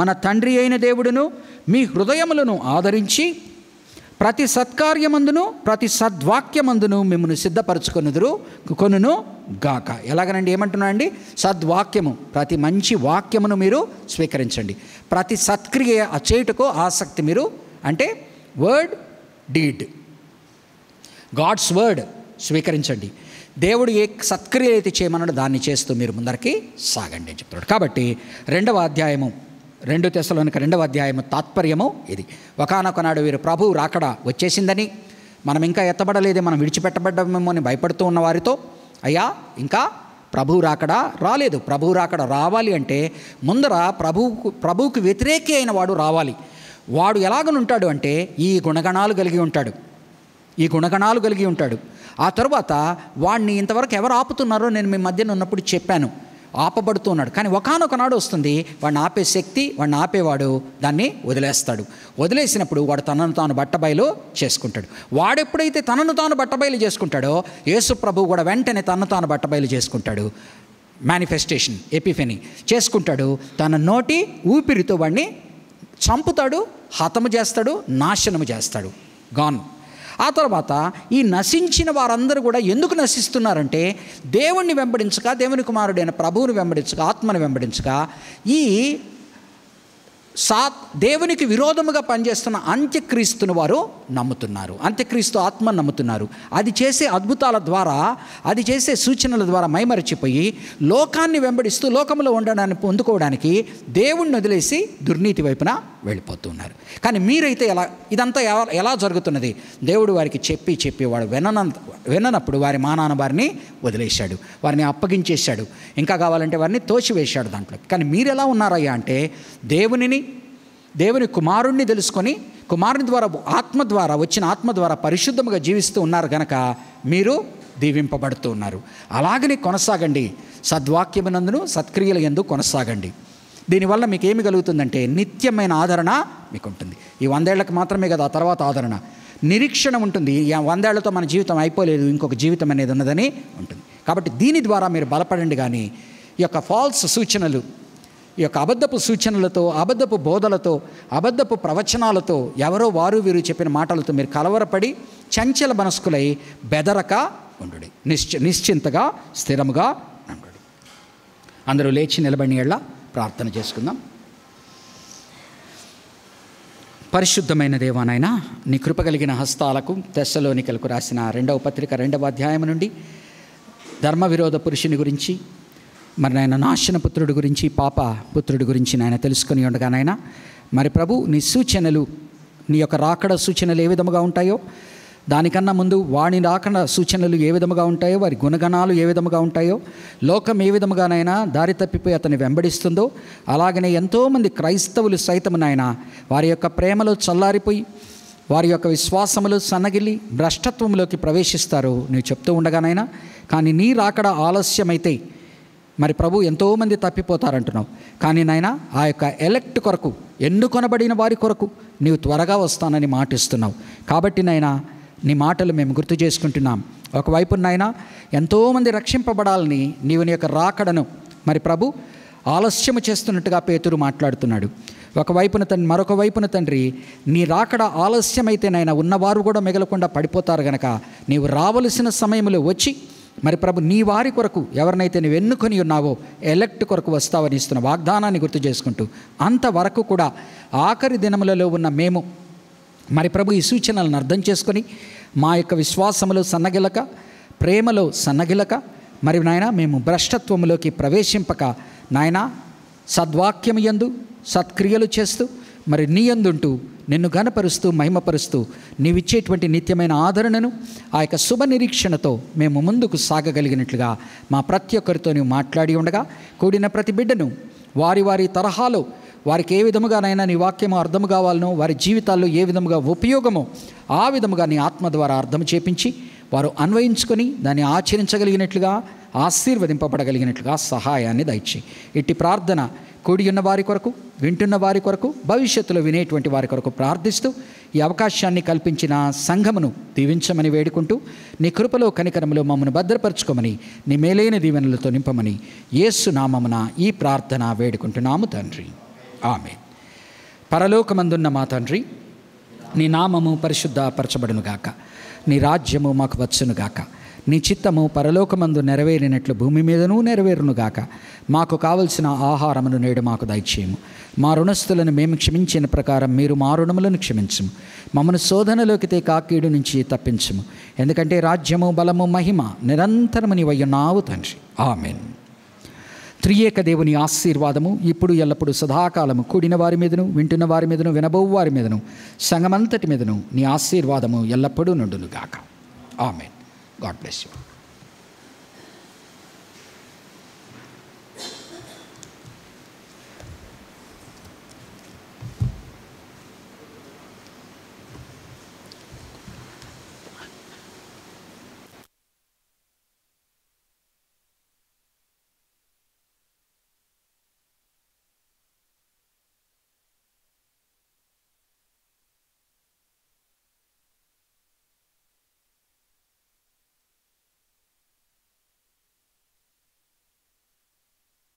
మన తండ్రి అయిన దేవుడును మీ హృదయములను ఆదరించి ప్రతి సత్కార్యమందును ప్రతి సద్వాక్యమందును మిమ్మల్ని సిద్ధపరచుకొనును గాక. ఎలాగనండి? ఏమంటున్నా అండి? సద్వాక్యము, ప్రతి మంచి వాక్యమును మీరు స్వీకరించండి. ప్రతి సత్క్రియ చేయుటకు ఆసక్తి మీరు, అంటే వర్డ్ డీడ్, గాడ్స్ వర్డ్ స్వీకరించండి. దేవుడు ఏ సత్క్రియ అయితే చేయమన్నాడో దాన్ని చేస్తూ మీరు ముందరికి సాగండి అని చెప్తున్నాడు. కాబట్టి 2వ అధ్యాయము 2 తెస్సలోనిక 2వ అధ్యాయము తాత్పర్యము ఇది. ఒకానొకనాడు వీరు ప్రభువు రాకడ వచ్చేసిందని, మనం ఇంకా ఎత్తబడలేదే, మనం విడిచిపెట్టబడ్డమేమో అని భయపడుతూ ఉన్న వారితో, అయ్యా ఇంకా ప్రభువు రాకడ రాలేదు. ప్రభువు రాకడ రావాలి అంటే ముందర ప్రభువుకు వ్యతిరేకి అయిన వాడు రావాలి. వాడు ఎలాగనుంటాడు అంటే ఈ గుణగణాలు కలిగి ఉంటాడు. ఆ తర్వాత వాడిని ఇంతవరకు ఎవరు ఆపుతున్నారో నేను మీ మధ్యన ఉన్నప్పుడు చెప్పాను, ఆపబడుతూ ఉన్నాడు. కానీ ఒకానొకనాడు వస్తుంది, వాడిని ఆపే శక్తి, వాడిని ఆపేవాడు దాన్ని వదిలేస్తాడు. వదిలేసినప్పుడు వాడు తనను తాను బట్టబయలు చేసుకుంటాడు. వాడెప్పుడైతే తనను తాను బట్టబయలు చేసుకుంటాడో యేసు ప్రభువు కూడా వెంటనే తనను తాను బట్టబయలు చేసుకుంటాడు. మేనిఫెస్టేషన్, ఎపిఫెనీ చేసుకుంటాడు. తన నోటి ఊపిరితో వాడిని చంపుతాడు, హతము చేస్తాడు, నాశనము చేస్తాడు, గాన్. ఆ తర్వాత ఈ నశించిన వారందరూ కూడా ఎందుకు నశిస్తున్నారంటే దేవుణ్ణి వెంబడించక, దేవుని కుమారుడైన ప్రభువుని వెంబడించక, ఆత్మను వెంబడించక ఈ దేవునికి విరోధముగా పనిచేస్తున్న అంత్యక్రీస్తును వారు నమ్ముతున్నారు. అంత్యక్రీస్తు ఆత్మను నమ్ముతున్నారు. అది చేసే అద్భుతాల ద్వారా, అది చేసే సూచనల ద్వారా మైమరచిపోయి లోకాన్ని వెంబడిస్తూ లోకంలో ఉండడాన్ని పొందుకోవడానికి దేవుణ్ణి వదిలేసి దుర్నీతి వైపున వెళ్ళిపోతున్నారు. కానీ మీరైతే ఇదంతా ఎలా జరుగుతున్నది? దేవుడు వారికి చెప్పి వాడు విననప్పుడు వారి మానాన వారిని వదిలేశాడు, వారిని అప్పగించేశాడు, ఇంకా కావాలంటే వారిని తోసివేశాడు దాంట్లో. కానీ మీరు ఎలా ఉన్నారయ్యా అంటే దేవుని కుమారుణ్ణి తెలుసుకొని, కుమారుని ద్వారా ఆత్మ ద్వారా వచ్చిన ఆత్మ ద్వారా పరిశుద్ధముగా జీవిస్తూ ఉన్నారు కనుక మీరు దీవింపబడుతూ ఉన్నారు. అలాగనే కొనసాగండి, సద్వాక్యమునందును సత్క్రియల యందు కొనసాగండి. దీనివల్ల మీకు ఏమి కలుగుతుందంటే నిత్యమైన ఆదరణ మీకు ఉంటుంది. ఈ 100 ఏళ్ళకి మాత్రమే కదా, ఆ తర్వాత ఆదరణ, నిరీక్షణ ఉంటుంది. 100 ఏళ్లతో మన జీవితం అయిపోలేదు, ఇంకొక జీవితం అనేది ఉన్నదని ఉంటుంది. కాబట్టి దీని ద్వారా మీరు బలపడండి. కానీ ఈ యొక్క ఫాల్స్ సూచనలు, ఈ యొక్క అబద్ధపు సూచనలతో, అబద్ధపు బోధలతో, అబద్ధపు ప్రవచనాలతో, ఎవరో వారు వీరు చెప్పిన మాటలతో మీరు కలవరపడి చంచల మనస్కులై బెదరక ఉండు. నిశ్చింతగా స్థిరముగా ఉండు. అందరూ లేచి నిలబడిన యెడల ప్రార్థన చేసుకుందాం. పరిశుద్ధమైన దేవా నాయనా, నీ కృప కలిగిన హస్తాలకు తెస్సలోనికలకు రాసిన 2వ పత్రిక 2వ అధ్యాయం నుండి ధర్మ విరోధ పురుషుని గురించి, మరి నాయన నాశన పుత్రుడి గురించి, పాప పుత్రుడి గురించి నాయన తెలుసుకొని ఉండగా నాయన, మరి ప్రభు నీ సూచనలు, నీ యొక్క రాకడ సూచనలు ఏ విధముగా ఉంటాయో, దానికన్నా ముందు వాడి రాకడ సూచనలు ఏ విధముగా ఉంటాయో, వారి గుణగణాలు ఏ విధముగా ఉంటాయో, లోకం ఏ విధముగానైనా దారి తప్పిపోయి అతన్ని వెంబడిస్తుందో, అలాగనే ఎంతోమంది క్రైస్తవులు సైతము నాయన వారి యొక్క ప్రేమలో చల్లారిపోయి వారి యొక్క విశ్వాసములు సన్నగిల్లి భ్రష్టత్వంలోకి ప్రవేశిస్తారు నీవు చెప్తూ ఉండగానైనా. కానీ నీ రాకడ ఆలస్యమైతే మరి ప్రభు ఎంతోమంది తప్పిపోతారంటున్నావు. కానీ నాయన ఆ యొక్క ఎలెక్ట్ కొరకు, ఎన్నుకొనబడిన వారి కొరకు నీవు త్వరగా వస్తానని మాటిస్తున్నావు. కాబట్టి నాయన నీ మాటలు మేము గుర్తు చేసుకుంటున్నాం. ఒకవైపు నాయన ఎంతోమంది రక్షింపబడాలని నీవు నీ యొక్క రాకడను మరి ప్రభు ఆలస్యము చేస్తున్నట్టుగా పేతురు మాట్లాడుతున్నాడు. ఒకవైపున మరొక వైపున తండ్రి నీ రాకడ ఆలస్యమైతేనైనా ఉన్నవారు కూడా మిగలకుండా పడిపోతారు గనక నీవు రావలసిన సమయంలో వచ్చి మరి ప్రభు నీ వారి కొరకు ఎవరినైతే నువ్వు ఎన్నుకొని ఉన్నావో ఎలెక్ట్ కొరకు వస్తావని ఇస్తున్న వాగ్దానాన్ని గుర్తు చేసుకుంటూ, అంతవరకు కూడా ఆఖరి దినములలో ఉన్న మేము మరి ప్రభు ఈ సూచనలను అర్థం చేసుకొని మా యొక్క విశ్వాసములో సన్నగిలక, ప్రేమలో సన్నగిలక, మరి నాయన మేము భ్రష్టత్వములోకి ప్రవేశింపక నాయన సద్వాక్యము యందు సత్క్రియలు చేస్తూ మరి నీ యందుంటూ నిన్ను ఘనపరుస్తూ మహిమపరుస్తూ నీవిచ్చేటువంటి నిత్యమైన ఆదరణను ఆ యొక్క శుభ నిరీక్షణతో మేము ముందుకు సాగగలిగినట్లుగా మా ప్రతి ఒక్కరితో నువ్వు మాట్లాడి ఉండగా, కూడిన ప్రతి బిడ్డను వారి వారి తరహాలో వారికి ఏ విధముగానైనా నీ వాక్యము అర్థము కావాలనో, వారి జీవితాల్లో ఏ విధముగా ఉపయోగమో ఆ విధముగా నీ ఆత్మ ద్వారా అర్థం చేపించి వారు అన్వయించుకొని దాన్ని ఆచరించగలిగినట్లుగా, ఆశీర్వదింపబడగలిగినట్లుగా సహాయాన్ని దయచేయి. ఇట్టి ప్రార్థన కూడి ఉన్న వారి కొరకు, వింటున్న వారి కొరకు, భవిష్యత్తులో వినేటువంటి వారి కొరకు ప్రార్థిస్తూ ఈ అవకాశాన్ని కల్పించిన సంఘమును దీవించమని వేడుకుంటూ, నీ కృపలో కనికరములో మమ్మను భద్రపరచుకోమని, నీ మేలైన దీవెనలతో నింపమని యేసు నామమున ఈ ప్రార్థన వేడుకుంటున్నాము తండ్రి. ఆమేన్. పరలోకమందున్న మా తండ్రి, నీ నామము పరిశుద్ధపరచబడునుగాక, నీ రాజ్యము మాకు వచ్చునుగాక, నీ చిత్తము పరలోకమందు నెరవేరినట్లు భూమి మీదనూ నెరవేరునుగాక. మాకు కావలసిన ఆహారమును నేడు మాకు దయచేయము. మా రుణస్థులను మేము క్షమించిన ప్రకారం మీరు మా రుణములను క్షమించము. మమ్మను శోధనలోకి కాకీడు నుంచి తప్పించము. ఎందుకంటే రాజ్యము, బలము, మహిమ నిరంతరము నీవయ్యున్నావు తండ్రి. ఆమేన్. త్రియేక దేవుని ఆశీర్వాదము ఇప్పుడు ఎల్లప్పుడూ సదాకాలము కూడిన వారి మీదను, వింటున్న వారి మీదను, వినబోవు వారి మీదను, సంఘమంతటి మీదను నీ ఆశీర్వాదము ఎల్లప్పుడూ నుండునుగాక. ఆమేన్. God bless you.